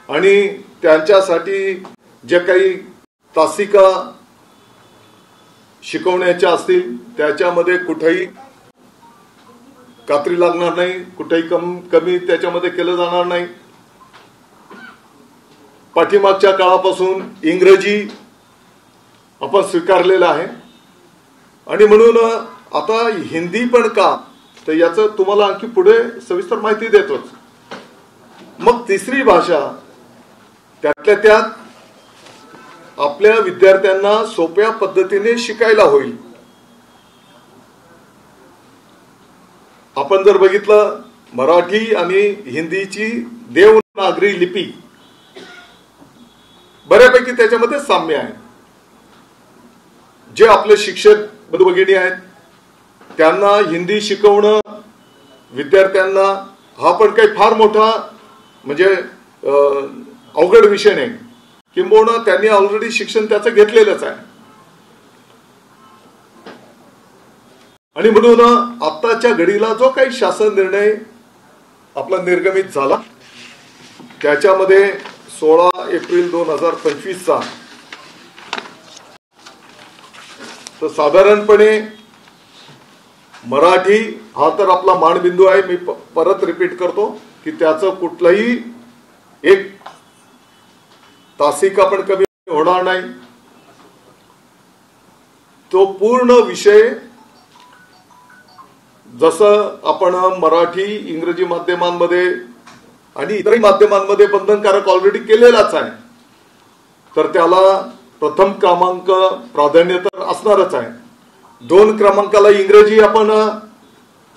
आणि त्यांच्यासाठी जे काही तासिका शिकवण्याच्या असतील त्याच्यामध्ये कुठेही कात्री लागणार नाही, कुठेही कमी त्याच्यामध्ये केलं जाणार नाही. पाठीमागच्या काळापासून इंग्रजी आपण स्वीकारलेलं आहे आणि म्हणून आता हिंदी पण का, तर याचं तुम्हाला आणखी पुढे सविस्तर माहिती देतोच. मग तिसरी भाषा त्यातल्या त्यात आपल्या विद्यार्थ्यांना सोप्या पद्धतीने शिकायला होईल. आपण जर बघितलं मराठी आणि हिंदीची देवनागरी लिपी बऱ्यापैकी त्याच्यामध्ये साम्य आहे. जे आपले शिक्षक बंधू भगिनी आहेत त्यांना हिंदी शिकवणं विद्यार्थ्यांना हा पण काही फार मोठा म्हणजे अवघड विषय नाही. किंबहुना त्यांनी ऑलरेडी शिक्षण त्याचं घेतलेलंच आहे. आणि म्हणून आत्ताच्या घडीला जो काही शासन निर्णय आपला निर्गमित झाला त्याच्यामध्ये 16 एप्रिल 2025 तर साधारणपणे मराठी हा तर आपला मानबिंदू आहे. मी परत रिपीट करतो की त्याचं कुठलंही एक तासिका पण कमी होणार नाही. तो पूर्ण विषय जसं आपण मराठी इंग्रजी माध्यमांमध्ये आणि इतर माध्यमांमध्ये बंधनकारक ऑलरेडी केलेलाच आहे तर त्याला प्रथम क्रमांक प्राधान्य तर असणारच आहे. 2 क्रमांकाला इंग्रजी आपण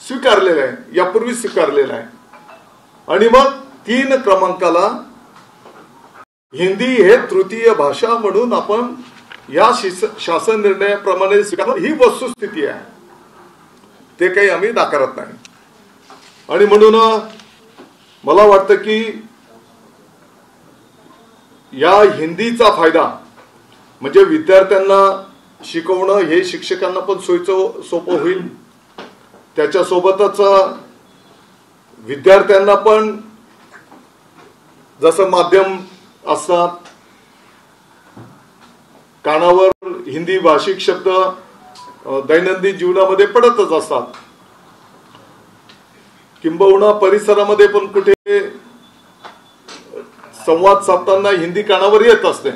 स्वीकारलेलं आहे, यापूर्वी स्वीकारलेलं आहे. आणि मग 3 क्रमांकाला हिंदी हे तृतीय भाषा म्हणून आपण या शासन निर्णयाप्रमाणे स्वीकारलं. ही वस्तुस्थिती आहे, ते काही आम्ही नाकारत नाही. आणि म्हणून मला वाटतं की या हिंदीचा फायदा म्हणजे विद्यार्थ्यांना शिकवणं हे शिक्षकांना पण सोपं होईल. त्याच्यासोबतच विद्यार्थ्यांना पण जसं माध्यम असतात कानावर हिंदी भाषिक शब्द दैनंदिन जीवनामध्ये पडतच असतात. किंबहुना परिसरामध्ये पण कुठे संवाद साधताना हिंदी कानावर येत असते.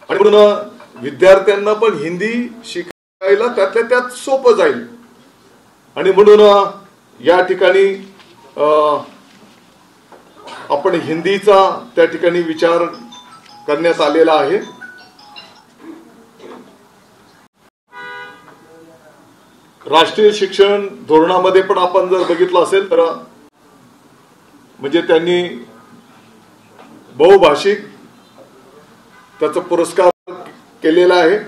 आणि म्हणून विद्यार्थ्यांना पण हिंदी शिकायला त्यातल्या त्यात सोपं जाईल. आणि म्हणून या ठिकाणी आपण हिंदीचा त्या ठिकाणी विचार करण्यात आलेला आहे. राष्ट्रीय शिक्षण धोरणामध्ये पण आपण जर बघितलं असेल तर म्हणजे त्यांनी बहुभाषिक त्याचा पुरस्कार केलेला आहे.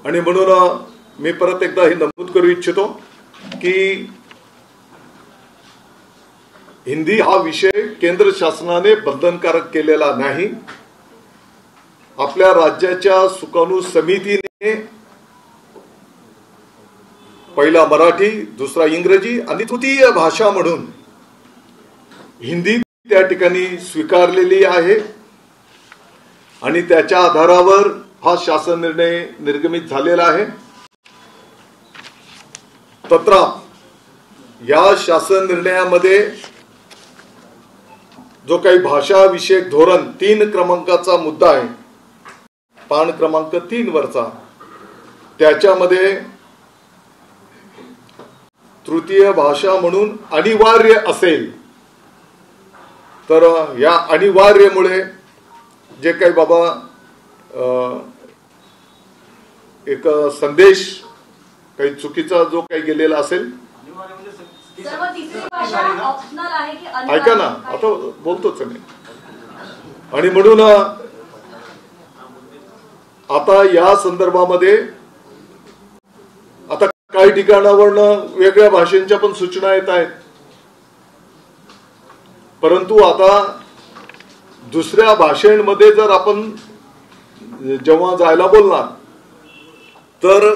आणि म्हणून मी परत एकदा हे नमूद करू इच्छितो की हिंदी हा विषय केंद्र शासनाने बंधनकारक केलेला नाही. आपल्या राज्याच्या सुकाणू समितीने पहिला मराठी, दुसरा इंग्रजी आणि तृतीय भाषा म्हणून हिंदी त्या ठिकाणी स्वीकारलेली आहे. आणि त्याच्या आधारावर हा शासन निर्णय निर्गमित झालेला आहे. तत्राप या शासन निर्णयामध्ये जो काही भाषा विषयक धोरण 3 क्रमांकाचा मुद्दा आहे, पान क्रमांक 3 वरचा, त्याच्यामध्ये तृतीय भाषा म्हणून अनिवार्य असेल तर या अनिवार्यमुळे जे काही बाबा एक संदेश काही चुकीचा जो काही गेलेला असेल, ऐका ना आता बोलतोच मी, आणि म्हणून आता या संदर्भामध्ये आता काही ठिकाणावरनं वेगळ्या भाषेंच्या पण सूचना येत आहेत, परंतु आता दुसऱ्या भाषेमध्ये जर आपण जेव्हा जायला बोलणार तर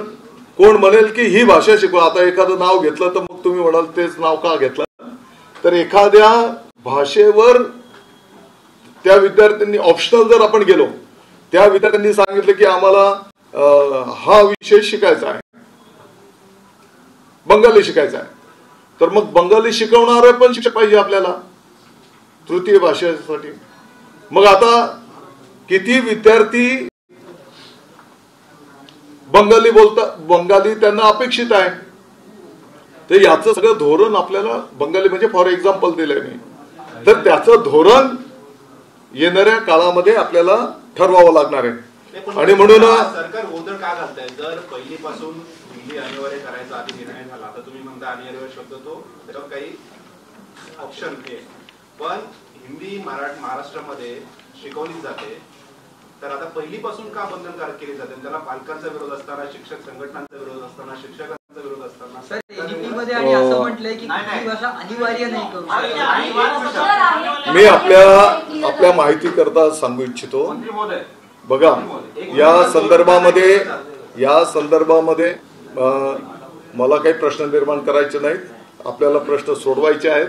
कोण म्हणेल की ही भाषा शिकवा. आता एखादं नाव घेतलं तर मग तुम्ही म्हणाल तेच नाव का घेतलं, तर एखाद्या भाषेवर त्या विद्यार्थ्यांनी ऑप्शनल जर आपण गेलो, त्या विद्यार्थ्यांनी सांगितलं की आम्हाला हा विषय शिकायचा आहे, बंगाली शिकायचा आहे, तर मग बंगाली शिकवणारे पण शिक्षक पाहिजे आपल्याला तृतीय भाषेसाठी. मग आता किती विद्यार्थी बंगाली बोलतात, बंगाली त्यांना अपेक्षित आहे, तर याचं सगळं धोरण आपल्याला बंगाली म्हणजे फॉर एक्झाम्पल दिलंय मी, तर त्याचं धोरण येणाऱ्या काळामध्ये आपल्याला ठरवावं लागणार आहे. आणि म्हणून सरकार गोंधळ का घालतंय? जर पहिलीपासून हिंदी अनिवार्य करायचा आधी निर्णय झाला, तर तुम्ही म्हणता अनिवार्य शब्द तो त्याच्यावर काही ऑप्शन आहे, पण हिंदी महाराष्ट्रामध्ये शिकवली जाते, तर आता पहिलीपासून का बंधनकारक केली जाते? त्याला पालकांचा विरोध असताना, शिक्षक संघटनांचा विरोध असताना, शिक्षकांचा विरोध असताना मध्ये आणि असं म्हटलंय की भाषा अनिवार्य नाही करू शकत. मी आपल्या माहिती करता सांगू इच्छितो. बघा, या संदर्भामध्ये मला काही प्रश्न निर्माण करायचे नाहीत, आपल्याला प्रश्न सोडवायचे आहेत,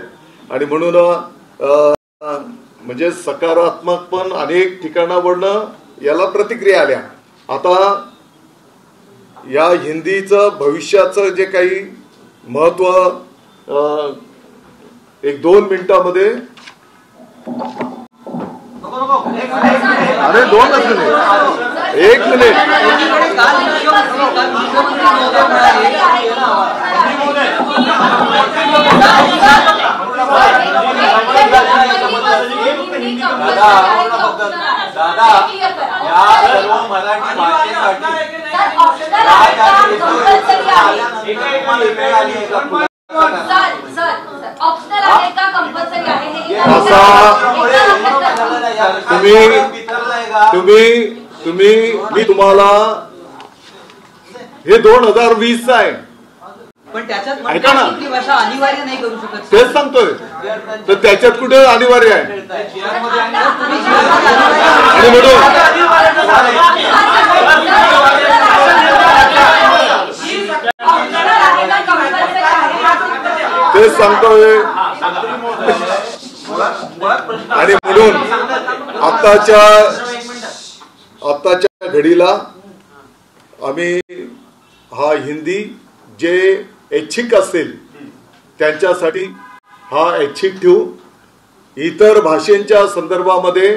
आणि म्हणून म्हणजे सकारात्मक पण अनेक ठिकाणावरनं याला प्रतिक्रिया आल्या. आता या हिंदीचं भविष्याचं जे काही महत्व 1-2 मिनिटांमध्ये, अरे 2 मिनिट, 1 मिनिट, मी तुम्हाला हे 2020 आहे, पण त्याच्यात ऐका ना, भाषा अनिवार्य नाही करू शकत, तेच सांगतोय, तर त्याच्यात कुठे अनिवार्य आहे? आणि म्हणून तेच सांगतोय, आणि म्हणून आत्ताच्या घडीला आम्ही हा हिंदी जे ऐच्छिक असतील त्यांच्यासाठी हा ऐच्छिक ठेवू. इतर भाषेंच्या संदर्भामध्ये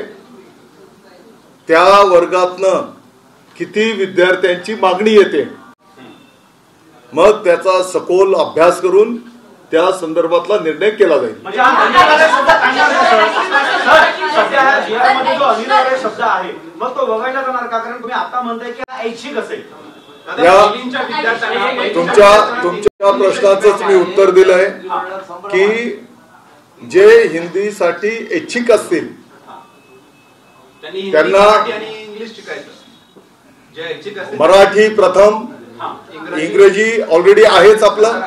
त्या वर्गातनं किती विद्यार्थ्यांची मागणी येते, मग त्याचा सखोल अभ्यास करून त्या संदर्भातला निर्णय केला जाईल. जो अनिवार्य शब्द आहे मग तो वगळला जाणार का? कारण तुम्ही आता म्हणताय की ऐच्छिक असेल. तुमच्या प्रश्नाचंच मी उत्तर दिलंय की जे हिंदीसाठी ऐच्छिक असतील त्यांना मराठी प्रथम, इंग्रजी ऑलरेडी आहेच आपलं,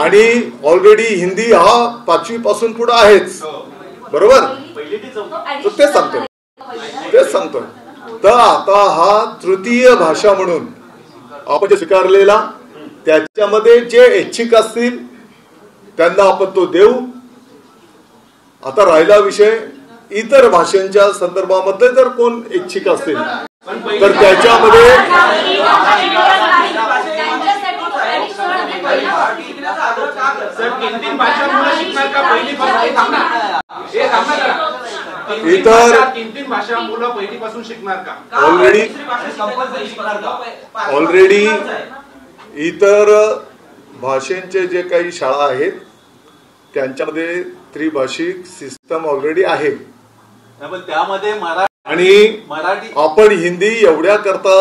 आणि ऑलरेडी हिंदी हा 5वी पासून पुढे आहेच, बरोबर? तेच सांगतोय. तर आता हा तृतीय भाषा म्हणून आपण जे स्वीकारलेला, त्याच्यामध्ये जे ऐच्छिक असतील त्यांना आपण तो देऊ. आता राहिला विषय इतर भाषांच्या संदर्भामध्ये जर कोण इच्छुक असतील तर त्याच्यामध्ये शिकणार का पहिलीपासून? इतर तीन भाषा मुलं पहिलीपासून शिकणार का? ऑलरेडी इतर भाषेंचे जे काही शाळा आहेत त्यांच्यामध्ये त्रिभाषिक सिस्टम ऑलरेडी आहे, पण त्यामध्ये मराठी आपण हिंदी एवढ्या करता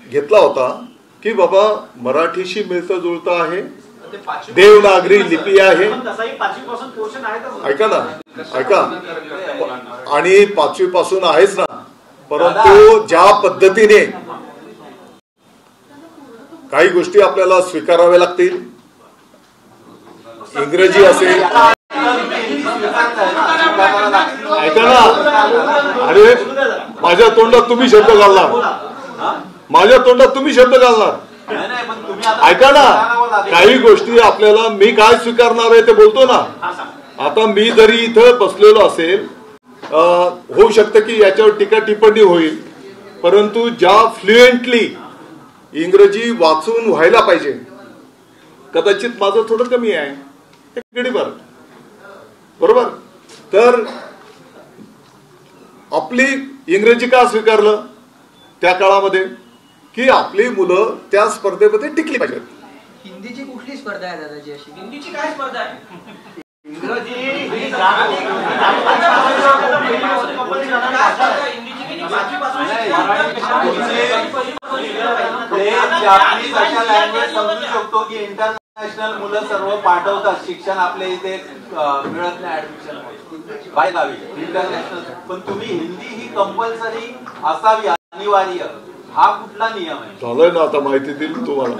घेतला होता की बाबा मराठीशी मिळतं जुळतं आहे, देवनागरी लिपी आहे, ऐका ना ऐका, आणि 5वी पासून आहेच ना, परंतु ज्या पद्धतीने काही गोष्टी आपल्याला स्वीकाराव्या लागतील, इंग्रजी असेल, ऐका ना, अरे माझ्या तोंडात तुम्ही शब्द घालणार, माझ्या तोंडात तुम्ही शब्द घालणार, ऐका ना, काही गोष्टी आपल्याला मी काय स्वीकारणार आहे ते बोलतो ना. आता मी जरी इथं बसलेलो असेल, होऊ शकतं की याच्यावर टीका टिप्पणी होईल, परंतु ज्या फ्लुएंटली इंग्रजी वाचून व्हायला पाहिजे, कदाचित माझं थोडं कमी आहे, गडीभर बरोबर. तर आपली इंग्रजी का स्वीकारलं त्या काळामध्ये की आपली मुलं त्या स्पर्धेमध्ये टिकली पाहिजेत. हिंदीची कुठली स्पर्धा आहे दादाजी अशी? हिंदीची काय स्पर्धा आहे? शकतो की इंटरनॅशनल मुलं सर्व पाठवतात, शिक्षण आपल्या इथे मिळत नाही ऍडमिशन बाहेरगावी इंटरनॅशनल, पण तुम्ही हिंदी ही कंपल्सरी असावी अनिवार्य, हा कुठला नियम आहे? झालंय ना, आता माहिती दिली तुम्हाला.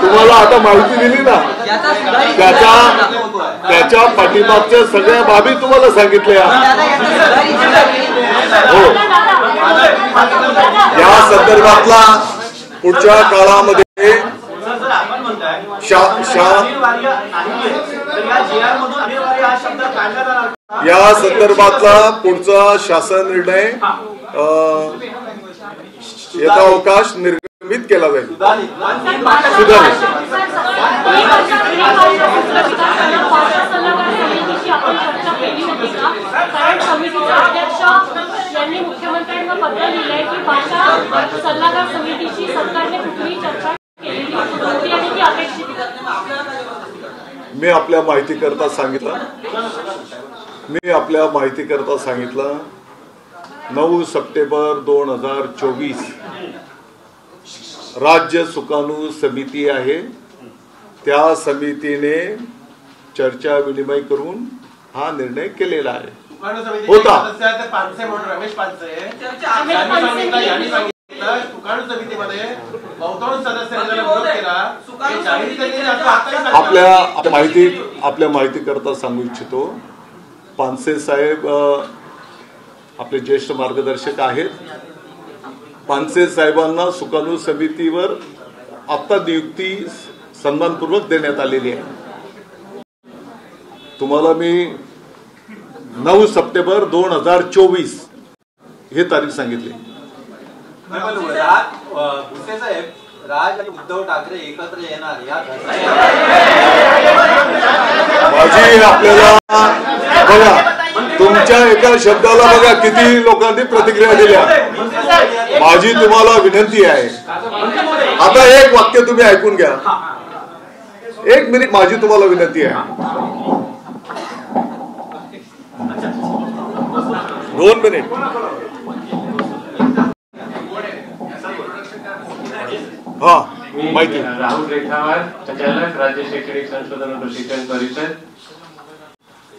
तुम्हाला आता माहिती दिली ना, त्याच्या पाठीमागच्या सगळ्या बाबी तुम्हाला सांगितल्या. हो, या संदर्भातला पुढच्या काळामध्ये या संदर्भातला पुढचा शासन निर्णय यथावकाश निर्गमित केला जाईल. सुधारित मुख्यमंत्र्यांना पत्र लिहिलंय की भाषा सल्लागार समितीची सरकारने कुठलीही चर्चा केलेली आणि ती अपेक्षित. मी आपल्या माहिती करता सांगितलं 9 सप्टेंबर 2024 राज्य सुकाणू समिती आहे, त्या समितीने चर्चा विनिमय करून हा निर्णय केलेला आहे. होता रमेश पानसे सुकाणू समितीमध्ये बहुतांश सदस्यांनी विरोध केला. आपल्या माहिती करता सांगू इच्छितो, पानसे साहेब आपले ज्येष्ठ मार्गदर्शक आहेत. पानसे साहेबांना सुकाणू समितीवर आता नियुक्ती सन्मानपूर्वक देण्यात आलेली आहे. तुम्हाला मी 9 सप्टेंबर 2024 हे तारीख सांगितली. भुसे साहेब, राज आणि उद्धव ठाकरे एकत्र येणार या माझी आपल्याला बघा, तुमच्या एका शब्दाला बघा किती लोकांनी प्रतिक्रिया दिल्या. माझी तुम्हाला विनंती आहे, आता एक वाक्य तुम्ही ऐकून घ्या, 1 मिनिट, माझी तुम्हाला विनंती आहे, 2 मिनिट. हा, माहिती. राहुल रेखावार, संचालक राज्य शैक्षणिक संशोधन व प्रशिक्षण परिषद.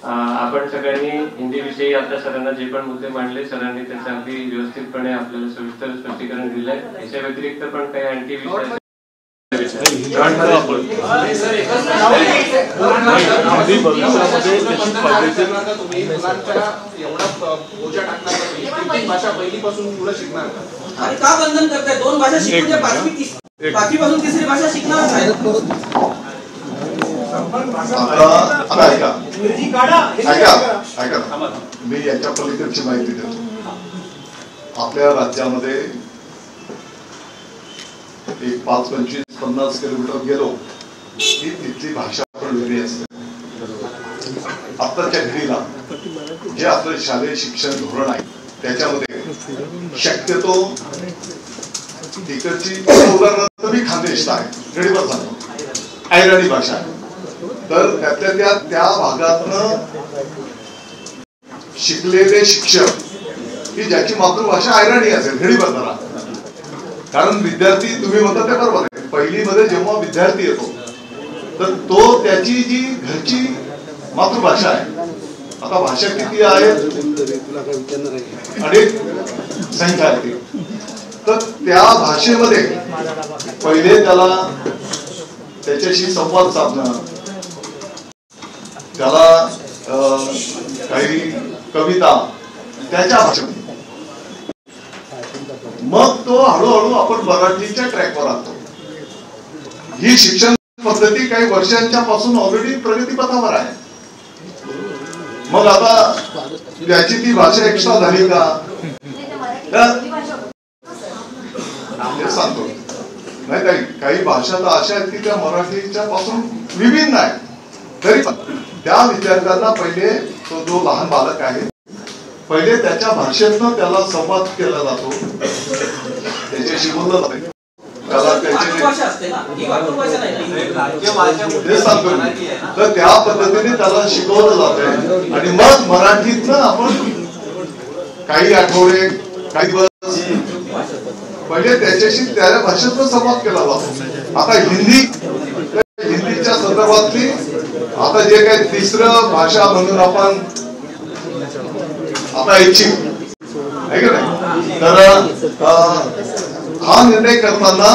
आपण सगळ्यांनी हिंदी विषयी आपल्या सरांना जे पण मुद्दे मांडले, सरांनी त्याचं अगदी व्यवस्थितपणे आपल्याला सविस्तर स्पष्टीकरण दिलंय. याच्या व्यतिरिक्त पण काही आणखी विषय का बंधन करताय? 2 भाषा शिकून 5वी पासून 3री भाषा शिकणार आहे. ऐका, मी याच्या पलीकडची माहिती देतो. आपल्या राज्यामध्ये एक 5, 25, 50 किलोमीटर गेलो की तिथली भाषा पण वेगळी असते. आत्ताच्या घडीला जे आपलं शालेय शिक्षण धोरण आहे त्याच्यामध्ये शक्यतो तिकडची उदाहरणार्थ मी खानदेशला आहे, गडीवर सांगतो, ऐराणी भाषा आहे. तर त्यातल्या त्या भागातनं शिकलेले शिक्षक की ज्याची मातृभाषा ऐराणी असेल, गडीवर धरा. कारण विद्यार्थी तुम्ही म्हणता ते बरोबर आहे, पहिलीमध्ये जेव्हा विद्यार्थी येतो तर तो त्याची जी घरची मातृभाषा आहे, आता भाषा किती आहे, अनेक संख्या आहे, तर त्या भाषेमध्ये पहिले त्याला त्याच्याशी संवाद साधणं, त्याला काही कविता त्याच्या भाषेत, मग तो हळूहळू आपण मराठीच्या ट्रॅकवर आणतो. ही शिक्षण पद्धती काही वर्षांच्या पासून ऑलरेडी प्रगतीपथावर आहे. मग आता त्याची ती भाषा एक्स्ट्रा झाली का हे सांगतो. नाही, काही भाषा तर अशा आहेत की त्या मराठीच्या पासून विभिन्न आहे. तरी पण त्या विद्यार्थ्यांना पहिले तो जो लहान बालक आहे पहिले त्याच्या भाषेतनं त्याला संवाद केला जातो, त्याच्याशी बोललं जाते, त्याला ते सांगतो. तर त्या पद्धतीने त्याला शिकवलं जाते आणि मग मराठीतनं आपण काही आठवडे काही दिवस पहिले त्याच्याशी त्या भाषेतनं संवाद केला जातो. आता हिंदीच्या संदर्भातली आता जे काही तिसरं भाषा म्हणून आपण आता इच्छित आहे का नाही, तर हा निर्णय करताना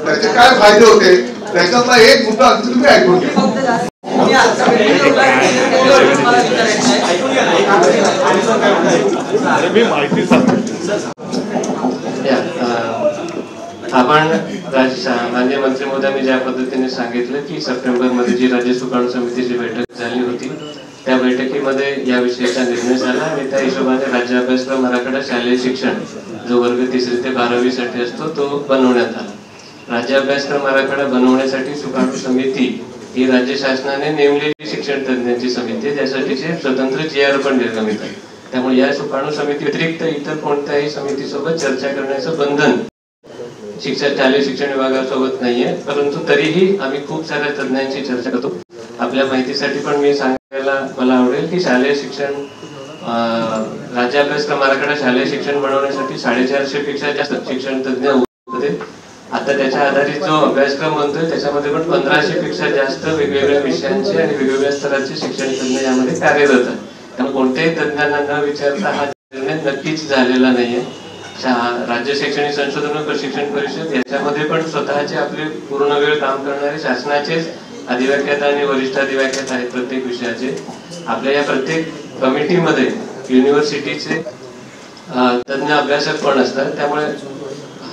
त्याचे काय फायदे होते त्याच्यातला एक मुद्दा तुम्ही ऐकून घ्या. माहिती आपण माननीय मंत्री महोदयांनी ज्या पद्धतीने सांगितलं की सप्टेंबर मध्ये जी राज्य सुकाणू समितीची बैठक झाली होती त्या बैठकीमध्ये या विषयाचा निर्णय झाला आणि त्या हिशोबाने राज्य अभ्यासक्रम मराठवाडा शालेय शिक्षण जो वर्ग 3री ते 12वी साठी असतो तो बनवण्यात आला. राज्य अभ्यासक्रम मराठवाडा बनवण्यासाठी सुकाणू समिती ही राज्य शासनाने नेमलेली शिक्षण तज्ञांची समिती आहे, त्यासाठीचे स्वतंत्र GR पण निर्गमित आहे. त्यामुळे या सुकाणू समिती व्यतिरिक्त इतर कोणत्याही समितीसोबत चर्चा करण्याचं बंधन शालेय शिक्षण विभागासोबत नाहीये. परंतु तरीही आम्ही खूप साऱ्या तज्ञांची चर्चा करतो. आपल्या माहितीसाठी पण मी सांगायला मला आवडेल की शालेय शिक्षण राज्य अभ्यासक्रम मराठवाडा शालेय शिक्षण बनवण्यासाठी 450 पेक्षा जास्त शिक्षण तज्ञ होते. आता त्याच्या आधारित जो अभ्यासक्रम बनतोय त्याच्यामध्ये पण 1500 पेक्षा जास्त वेगवेगळ्या विषयांचे आणि वेगवेगळ्या स्तराचे शिक्षण तज्ञ यामध्ये कार्यरत आहेत. त्यामुळे कोणत्याही तज्ञांना न विचारता हा निर्णय नक्कीच झालेला नाहीये. राज्य शैक्षणिक संशोधन व प्रशिक्षण परिषद याच्यामध्ये पण स्वतःचे आपले पूर्ण वेळ काम करणारे शासनाचेच अधिव्याख्याता आणि वरिष्ठ अधिव्याख्याता आहेत प्रत्येक विषयाचे. आपल्या या प्रत्येक कमिटीमध्ये युनिव्हर्सिटीचे तज्ञ अभ्यासक पण असतात. त्यामुळे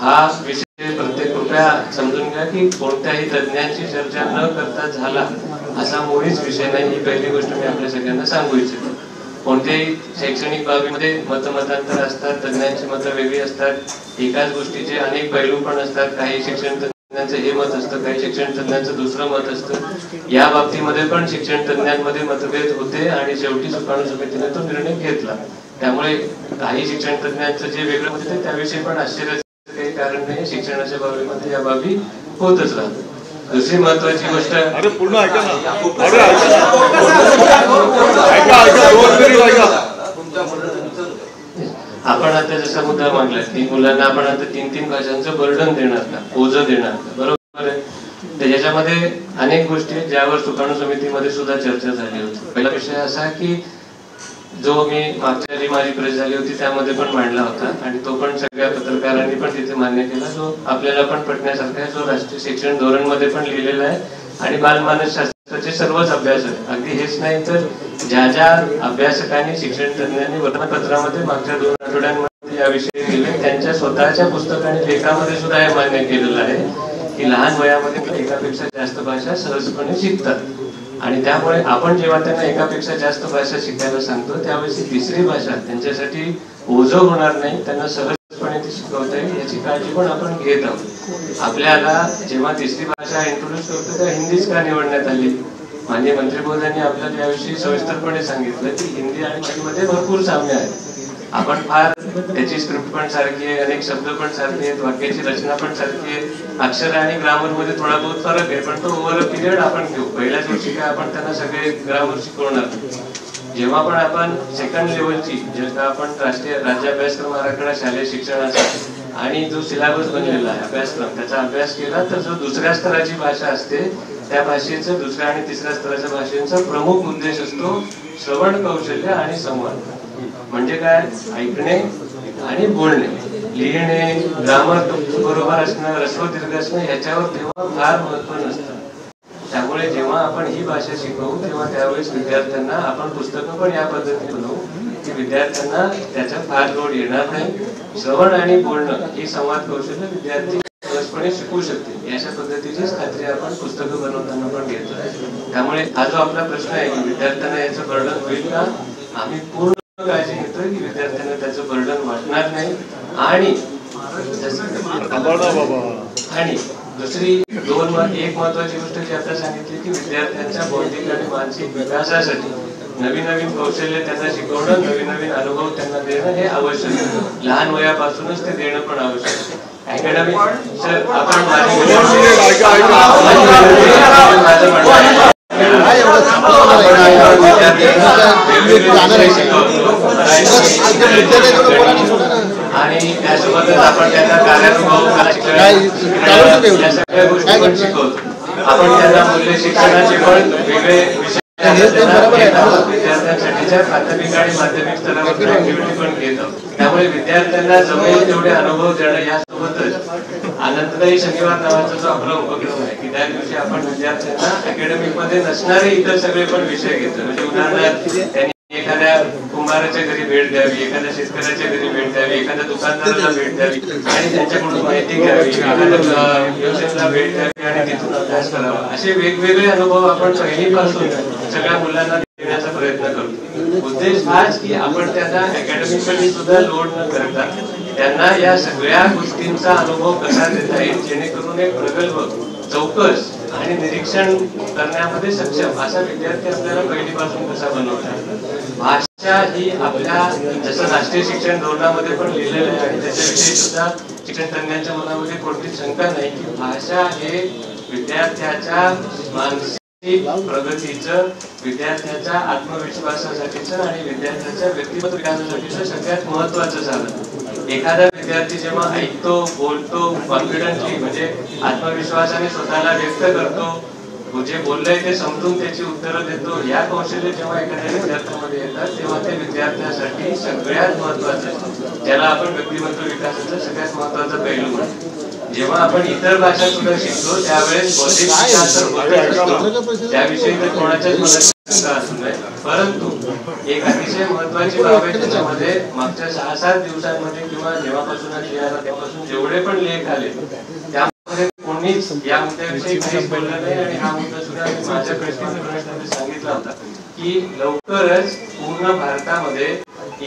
हा विषय प्रत्येक कृपया समजून घ्या की कोणत्याही तज्ञांची चर्चा न करता झाला असा मुळीच विषय नाही. ही पहिली गोष्ट मी आपल्या सगळ्यांना सांगू इच्छितो. कोणत्याही शैक्षणिक बाबीमध्ये मतमतांतर असतात, तज्ञांची मतं वेगळी असतात, एकाच गोष्टीचे अनेक पैलू पण असतात. काही शिक्षण तज्ञांचं हे मत असतं, काही शिक्षण तज्ञांचं दुसरं मत असतं. या बाबतीमध्ये पण शिक्षण तज्ञांमध्ये मतभेद होते आणि शेवटी सुकाणू समितीने तो निर्णय घेतला. त्यामुळे काही शिक्षण तज्ञांचं जे वेगळं मत आहे त्याविषयी पण आश्चर्याचं काही कारण नाही. शिक्षणाच्या बाबीमध्ये या बाबी होतच राहतात. दुसरी महत्वाची गोष्ट पूर्ण ऐका ना, आपण आता जसा मुद्दा मांडला की मुलांना आपण आता 3 भाषांचं बर्डन देणार का, ओझं देणार का, बरोबर आहे. त्याच्यामध्ये अनेक गोष्टी आहेत ज्यावर सुकाणू समितीमध्ये सुद्धा चर्चा झाली होती. पहिला विषय असा की जो मी मागच्या जी माझी प्रेस झाली होती त्यामध्ये पण मांडला होता आणि तो पण सगळ्या पत्रकारांनी पण तिथे मान्य केला, जो आपल्याला पण पटण्यासारखा आहे, जो राष्ट्रीय शिक्षण धोरण मध्ये पण लिहिलेला आहे आणि बालमानस शास्त्राचे सर्वच अभ्यास आहे. अगदी हेच नाही तर ज्या ज्या अभ्यासकांनी शिक्षण तज्ञांनी वर्तमानपत्रामध्ये मागच्या 2 आठवड्यांमध्ये याविषयी लिहिले त्यांच्या स्वतःच्या पुस्तक आणि लेखामध्ये सुद्धा हे मान्य केलेलं आहे की लहान वयामध्ये एकापेक्षा जास्त भाषा सहजपणे शिकतात. आणि त्यामुळे आपण जेव्हा त्यांना एकापेक्षा जास्त भाषा शिकायला सांगतो त्यावेळेस 3री भाषा त्यांच्यासाठी ओझं होणार नाही, त्यांना सहजपणे ती शिकवता येईल याची काळजी पण आपण घेत आहोत. आपल्याला जेव्हा तिसरी भाषा इंट्रोड्यूस करतो तेव्हा हिंदीच का निवडण्यात आली? माननीय मंत्री महोदयांनी आपल्याला याविषयी सविस्तरपणे सांगितलं की हिंदी आणि मराठीमध्ये भरपूर साम्य आहे. आपण फार त्याची स्क्रिप्ट पण सारखी आहे, अनेक शब्द पण सारखे आहेत, वाक्याची रचना पण सारखी आहे, अक्षर आणि ग्रामर मध्ये थोडा बहुत फरक आहे, पण तो ओव्हर अ पिरियड आपण घेऊ. पहिल्याच वर्षी काय आपण त्यांना सगळे ग्रामर शिकवणार. जेव्हा पण आपण सेकंड लेवलची जेव्हा आपण राष्ट्रीय राज्य अभ्यासक्रम आराखडा शालेय शिक्षणाचा आणि जो सिलेबस बनलेला आहे अभ्यासक्रम त्याचा अभ्यास केला तर जो दुसऱ्या स्तराची भाषा असते त्या भाषेचं दुसऱ्या आणि तिसऱ्या स्तराच्या भाषेचा प्रमुख उद्देश असतो श्रवण कौशल्य आणि संवाद. म्हणजे काय? ऐकणे आणि बोलणे, लिहिणे, ग्रामर बरोबर असणं, ऱ्हस्व दीर्घ असणं याच्यावर तेव्हा फार महत्व नसतं. त्यामुळे जेव्हा आपण ही भाषा शिकवू तेव्हा त्यावेळेस विद्यार्थ्यांना आपण पुस्तकं पण या पद्धतीने बनवू की विद्यार्थ्यांना त्याचा फार लोड येणार नाही. श्रवण आणि बोलणं ही संवाद कौशल्य विद्यार्थी सहजपणे शिकू शकतील अशा पद्धतीचीच खात्री आपण पुस्तकं बनवताना पण घेतो. त्यामुळे हा जो आपला प्रश्न आहे की विद्यार्थ्यांना याचं बर्डन होईल का, आम्ही पूर्ण काळजी घेतोय की विद्यार्थ्यांना त्याचं बर्डन वाटणार नाही. आणि दुसरी एक महत्वाची गोष्ट जी आता सांगितली की विद्यार्थ्यांच्या बौद्धिक आणि मानसिक विकासासाठी नवीन नवीन कौशल्य त्यांना शिकवणं, नवीन नवीन अनुभव त्यांना देणं हे आवश्यक आहे. लहान वयापासूनच ते देणं पण आवश्यक आहे. अकॅडमिक सर आपण आणि त्यासोबतच आपण त्यांना कार्यानुभव या सगळ्या गोष्टी पण शिकवतो. आपण त्यांना मूल्य शिक्षणाचे पण वेगळे विषय विद्यार्थ्यांसाठीच्या प्राथमिक आणि माध्यमिक स्तरावर ऍक्टिव्हिटी पण घेतो. त्यामुळे विद्यार्थ्यांना जमेल तेवढे अनुभव देणं यासोबतच आनंददायी शनिवार नावाचा जो आपला उपक्रम आहे की त्या दिवशी आपण विद्यार्थ्यांना अकॅडमिक मध्ये नसणारे इतर सगळे पण विषय घेतो. म्हणजे उदाहरणार्थ त्यांनी एखाद्या कुंभाराच्या घरी भेट द्यावी, एखाद्या शेतकऱ्याच्या घरी भेट द्यावी, एखाद्या दुकानदाराला भेट द्यावी आणि त्यांच्याकडून माहिती घ्यावी, एखाद्या योजनेला भेट द्यावी आणि तिथून अभ्यास करावा. असे वेगवेगळे अनुभव आपण पहिलीपासून सगळ्या मुलांना देण्याचा प्रयत्न करतो. उद्देश हाच की आपण त्यांना अकॅडमिकली सुद्धा लोड न करता त्यांना या सगळ्या गोष्टींचा अनुभव कसा देता येईल जेणेकरून एक प्रगल्भ, चौकस आणि निरीक्षण करण्यामध्ये सक्षम असा विद्यार्थी आपल्याला पहिलीपासून कसा बनवतात. भाषा ही आपल्या जसं राष्ट्रीय शिक्षण धोरणामध्ये पण लिहिलेलं आहे आणि त्याच्याविषयी सुद्धा शिक्षण तज्ञांच्या मनामध्ये कोणतीच शंका नाही की भाषा हे विद्यार्थ्याच्या मानसिक प्रगतीचं, विद्यार्थ्याच्या आत्मविश्वासासाठीचं आणि विद्यार्थ्याच्या व्यक्तिमत्व विकासासाठीचं सगळ्यात महत्वाचं साधन. एखादा विद्यार्थी जेव्हा ऐकतो, बोलतो, कॉन्फिडंटली म्हणजे आत्मविश्वासाने स्वतःला व्यक्त करतो, जे बोललंय ते समजून त्याची उत्तरं देतो, या कौशल्य जेव्हा एखाद्या विद्यार्थ्यामध्ये येतात तेव्हा ते विद्यार्थ्यासाठी सगळ्यात महत्वाचं, ज्याला आपण व्यक्तिमत्व विकासाचा सगळ्यात महत्वाचा पैलू म्हणतो. जेव्हा आपण इतर भाषा सुद्धा शिकतो त्यावेळेस बौद्धिक विकास असतो, त्याविषयी तर कोणाच्याच मनात शंका असू नये. परंतु एक अतिशय महत्वाची बाब आहे त्याच्यामध्ये मागच्या 6-7 दिवसांमध्ये किंवा जेव्हापासून तेव्हापासून जेवढे पण लेख आले त्यामध्ये कोणीच या मुद्द्याविषयी काहीच बोललं नाही. आणि हा मुद्दा सुद्धा मी माझ्या प्रश्नामध्ये सांगितला होता की लवकरच पूर्ण भारतामध्ये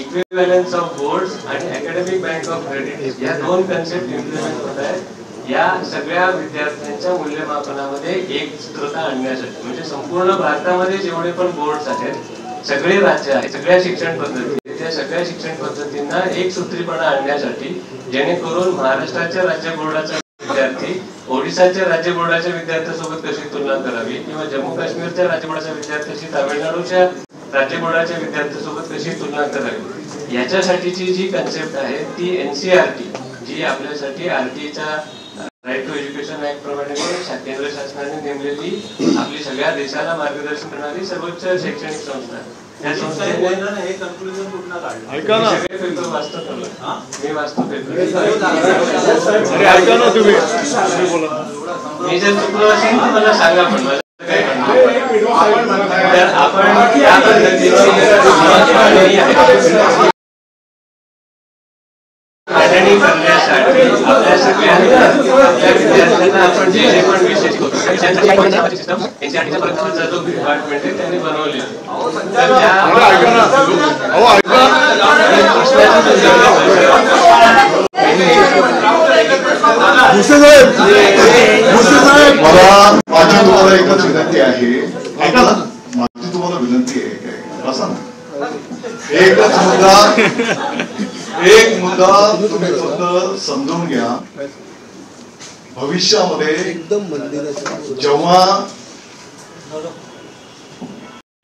इक्विव्हॅलन्स ऑफ बोर्ड्स आणि अकॅडमिक बँक ऑफ क्रेडिट या 2 कन्सेप्ट इम्प्लिमेंट होत आहेत. या सगळ्या विद्यार्थ्यांच्या मूल्यमापनामध्ये एक सूत्रता आणण्यासाठी, म्हणजे संपूर्ण भारतामध्ये जेवढे पण बोर्ड्स आहेत, सगळे राज्य आहेत, सगळ्या शिक्षण पद्धती, त्या सगळ्या शिक्षण पद्धतींना एक सूत्रीपणा आणण्यासाठी जेणेकरून महाराष्ट्राच्या राज्य बोर्डाचा विद्यार्थी ओडिसाच्या राज्य बोर्डाच्या विद्यार्थ्यांसोबत कशी तुलना करावी किंवा जम्मू काश्मीरच्या राज्य बोर्डाच्या विद्यार्थ्याशी तामिळनाडूच्या राज्य बोर्डाच्या विद्यार्थ्यांसोबत कशी तुलना करावी याच्यासाठीची जी कन्सेप्ट आहे ती NCERT जी आपल्यासाठी RTच्या राईट टू एज्युकेशन ऍक्ट प्रमाणे केंद्र शासनाने नेमलेली आपली सगळ्या देशाला मार्गदर्शन करणारी सर्वोच्च शैक्षणिक संस्था. त्या संस्थेने हे कन्क्लुजन कुठला काढलं? ऐका ना, सगळे पेपर वाचतो मी वाचतो पेपर. ऐका ना तुम्ही, मी जर चुकलो असेल तर मला सांगा, पण मला काय तर आपण या पद्धतीने आढळणी करण्यासाठी आपल्या सगळ्यांना आपल्या विद्यार्थ्यांना आपण जे जे पण विषय शिकवतो सिस्टम एनसीईआरटीच्या प्रकारचा जो डिपार्टमेंट आहे त्यांनी बनवले तर मला माझी तुम्हाला एकच विनंती आहे, ऐका ना, माझी तुम्हाला विनंती आहे काय बसा ना, एक मुद्दा तुम्ही फक्त समजून घ्या. भविष्यामध्ये जेव्हा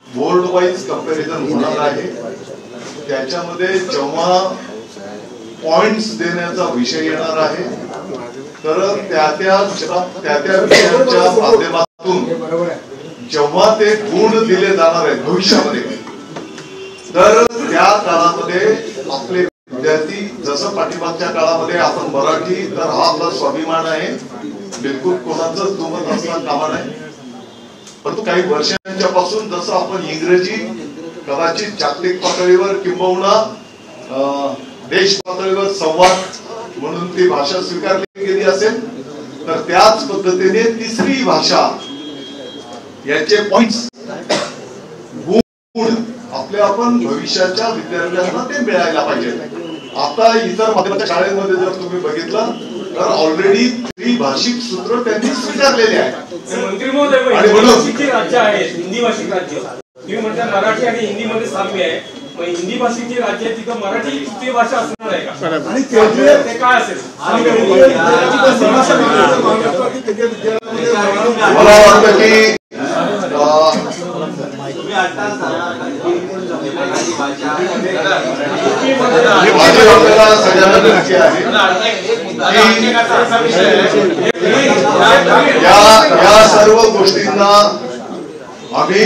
बोर्ड वाईज कंपॅरिझन होणार आहे त्याच्यामध्ये जेव्हा पॉइंट्स देण्याचा विषय येणार आहे तर त्या विषयांच्या माध्यमातून जेव्हा ते गुण दिले जाणार आहेत भविष्यामध्ये तर त्या काळामध्ये आपले विद्यार्थी जसं पाठीमागच्या काळामध्ये आपण मराठी तर हा आपला स्वाभिमान आहे, बिलकुल कोणाचं दुमत असता कामा नाही, परंतु काही वर्षांच्या पासून जसं आपण इंग्रजी कदाचित जागतिक पातळीवर किंबहुना देश पातळीवर संवाद म्हणून ती भाषा स्वीकारली गेली असेल तर त्याच पद्धतीने तिसरी भाषा याचे पॉइंट्स गुण आपल्या आपण भविष्याच्या विद्यार्थ्यांना ते मिळायला पाहिजे. आता इतर माध्यमाच्या शाळेमध्ये जर तुम्ही बघितलं तर ऑलरेडी त्रिभाषिक सूत्र त्यांनी स्वीकारलेले आहे. मंत्री महोदय, आणि म्हणून राज्य आहे हिंदी भाषिक राज्य, तुम्ही म्हणता मराठी आणि हिंदी मध्ये साम्य आहे, मग हिंदी भाषिक जे राज्य आहे तिथं मराठी तृतीय भाषा असणार आहे का आणि ते काय असेल? मला वाटतं की माझी आपल्याला सगळ्यांना विनंती आहे या सर्व गोष्टींना आम्ही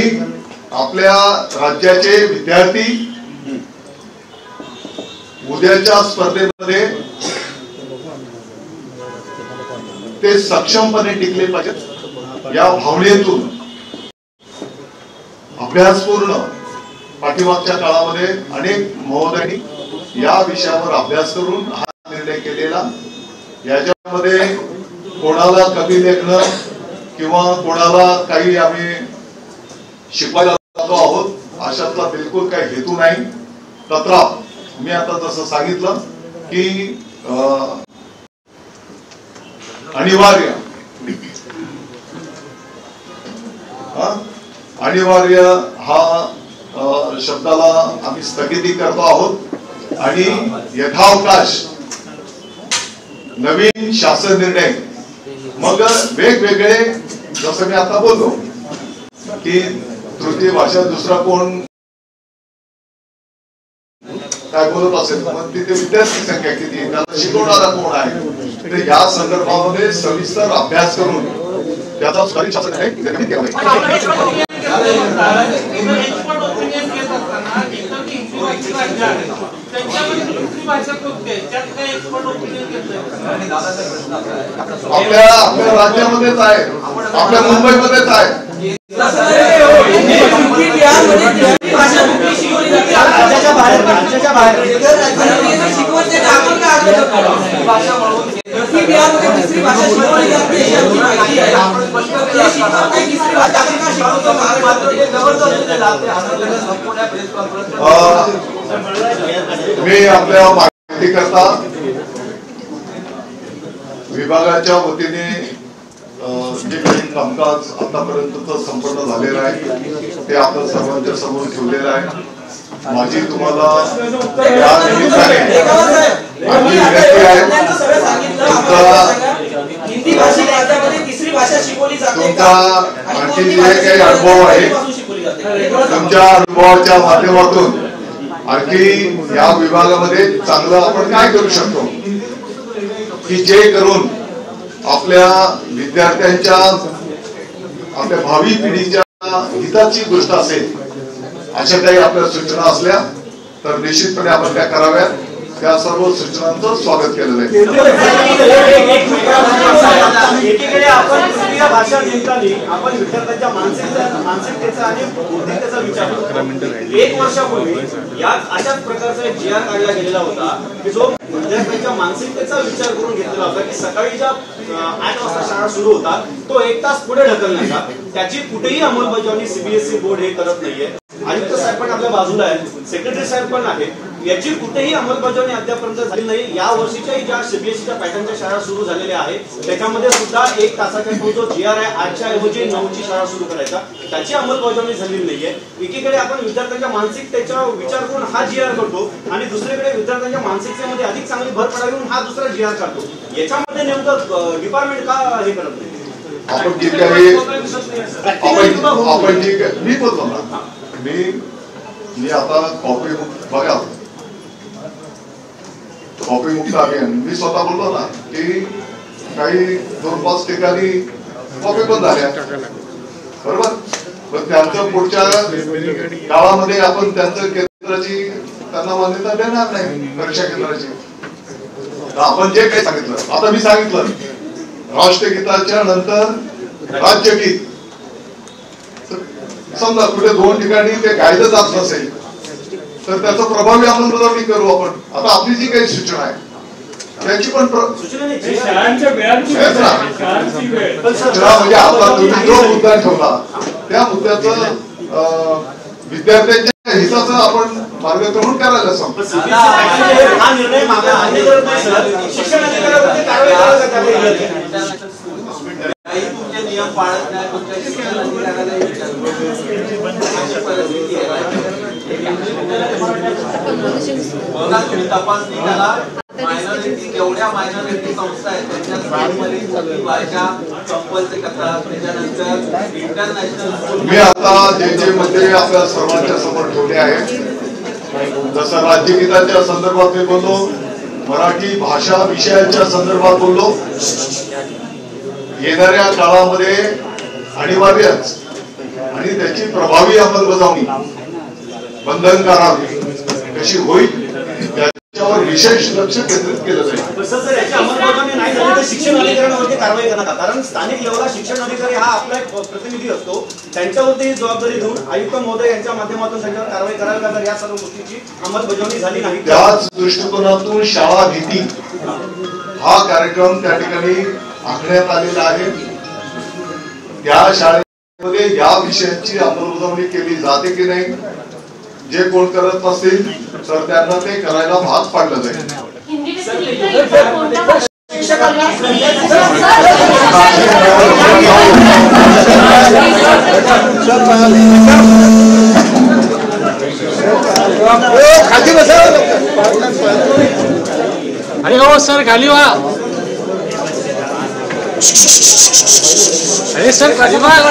आपल्या राज्याचे विद्यार्थी उद्याच्या स्पर्धेमध्ये ते सक्षमपणे टिकले पाहिजेत या भावनेतून अभ्यासपूर्ण पाठीमागच्या काळामध्ये अनेक महोदयांनी या विषयावर अभ्यास करून हा निर्णय केलेला. याच्यामध्ये कोणाला कमी लेखणं किंवा कोणाला काही आम्ही शिकवायला जातो आहोत अशातला बिलकुल काही हेतू नाही. तत्राप मी आता जसं सांगितलं की अनिवार्य हा शब्दाला आम्ही स्थगिती करतो आहोत आणि यथावकाश नवीन शासन निर्णय मग वेगवेगळे जसं मी आता बोललो की तृतीय भाषा दुसरा कोण काय बोलत असेल मग तिथे विद्यार्थी संख्या किती, त्याला शिकवणारा कोण आहे, तर या संदर्भामध्ये सविस्तर अभ्यास करून त्याचा स्थानिक शासन आपल्या राज्यामध्येच आहे, आपल्या मुंबईमध्येच आहे. मी आपल्या माहिती करता विभागाच्या वतीने जे काही कामकाज आतापर्यंत संपन्न झालेलं आहे ते आपण सर्वांच्या समोर ठेवलेलं आहे. माझी तुम्हाला या निमित्ताने आणखी विनंती आहे तुमचा आणखी जे काही अनुभव आहे तुमच्या अनुभवाच्या माध्यमातून आणखी या विभागामध्ये चांगलं आपण काय करू शकतो की जे करून आपल्या विद्यार्थ्यांच्या आपल्या भावी पिढीच्या हिताची गोष्ट असेल अशा काही आपल्या सूचना असल्या तर निश्चितपणे आपण त्या कराव्यात. त्या सर्व सूचनांचं स्वागत केलेलं आहे. एकीकडे आपण तृतीय भाषा घेताना आपण विद्यार्थ्यांच्या मानसिकतेचा आणि बुद्धिमत्तेचा विचार करतो. 1 वर्षापूर्वी याच अशाच प्रकारचा एक GR काढला गेलेला होता की जो विद्यार्थ्यांच्या मानसिकतेचा विचार करून घेतलेला होता की सकाळी ज्या 8 वाजता शाळा सुरू होतात तो 1 तास पुढे ढकलण्याचा, त्याची कुठेही अंमलबजावणी सीबीएसई बोर्ड हे करत नाहीये. आयुक्त साहेब पण आपल्या बाजूला आहेत, सेक्रेटरी साहेब पण आहेत, याची कुठेही अंमलबजावणी अद्यापर्यंत झाली नाही. या वर्षीच्याही ज्या सीबीएसईच्या पॅटर्नच्या शाळा सुरू झालेल्या आहेत त्याच्यामध्ये सुद्धा 1 तासाचा जो जीआर आहे 8च्या ऐवजी 9ची शाळा सुरू करायचा, त्याची अंमलबजावणी झालेली नाहीये. एकीकडे आपण विद्यार्थ्यांच्या मानसिकतेचा विचार करून हा जीआर करतो आणि दुसरीकडे विद्यार्थ्यांच्या मानसिकतेमध्ये अधिक चांगली भर पडावी म्हणून हा दुसरा जीआर काढतो. याच्यामध्ये नेमकं डिपार्टमेंट का हे करत नाही? आपण ठीक आहे, आपण ठीक आहे, मी बोलतो ना, मी आता कॉपी बघा, कॉपी मुक्त अभियान मी स्वतः बोललो ना की काही 2-5 ठिकाणी कॉपी बंद झाल्या, बरोबर. पण त्यांचं पुढच्या काळामध्ये आपण त्यांचं केंद्राची त्यांना मान्यता देणार नाही, परीक्षा केंद्राची. आपण जे काही सांगितलं, आता मी सांगितलं राष्ट्रगीताच्या नंतर राज्यगीत, समजा कुठे 2 ठिकाणी ते गायलं जात नसेल तर त्याचं प्रभावी अंमलबजावणी करू आपण. आता आपली जी काही सूचना आहे त्याची पण सूचना म्हणजे आता तुम्ही जो मुद्दा ठेवला त्या मुद्द्याचं विद्यार्थ्यांच्या हिताचं आपण मार्गक्रमण करायला सांगतो. हा निर्णय मान्य करत नाही सर, शिक्षण अधिकाऱ्यावरती कारवाई करायला काही तुमचे नियम पाळत नाही, तुमच्या शिक्षण अधिकाऱ्याला बघा तुम्ही तपासणी करा. मायनॉरिटी जेवढ्या मायनॉरिटी संस्था आहेत त्यांच्या स्कूलमध्ये सगळी भाषा कंपल्सरी करतात. त्याच्यानंतर इंटरनॅशनल स्कूल मी आता जे मध्ये आपल्या सर्वांच्या समोर ठेवले आहे, जसं राज्यगीताच्या संदर्भात मी बोललो, मराठी भाषा विषयाच्या संदर्भात बोललो. येणाऱ्या काळामध्ये अनिवार्यच आणि त्याची प्रभावी अंमलबजावणी बंधनकारक कशी होईल त्याच्यावर विशेष लक्ष केंद्रित केलं जाईल. जर याची अंमलबजावणी नाही झाली तर शिक्षण अधिकाऱ्यांवरती कारवाई करणार, कारण स्थानिक लेवलला शिक्षण अधिकारी हा आपला एक प्रतिनिधी असतो, त्यांच्यावरती ही जबाबदारी घेऊन आयुक्त महोदय यांच्या माध्यमातून त्यांच्यावर कारवाई करावी लागणार. या सर्व गोष्टीची अंमलबजावणी झाली नाही. त्याच दृष्टिकोनातून शाळा भीती हा कार्यक्रम त्या ठिकाणी आखण्यात आलेला आहे. त्या शाळेमध्ये या विषयाची अंमलबजावणी केली जाते की नाही, जे कोण करत नसतील तर त्यांना ते करायला भाग पाडलं जाईल. अरे हो सर खाली व्हा, अरे सर खाली व्हा.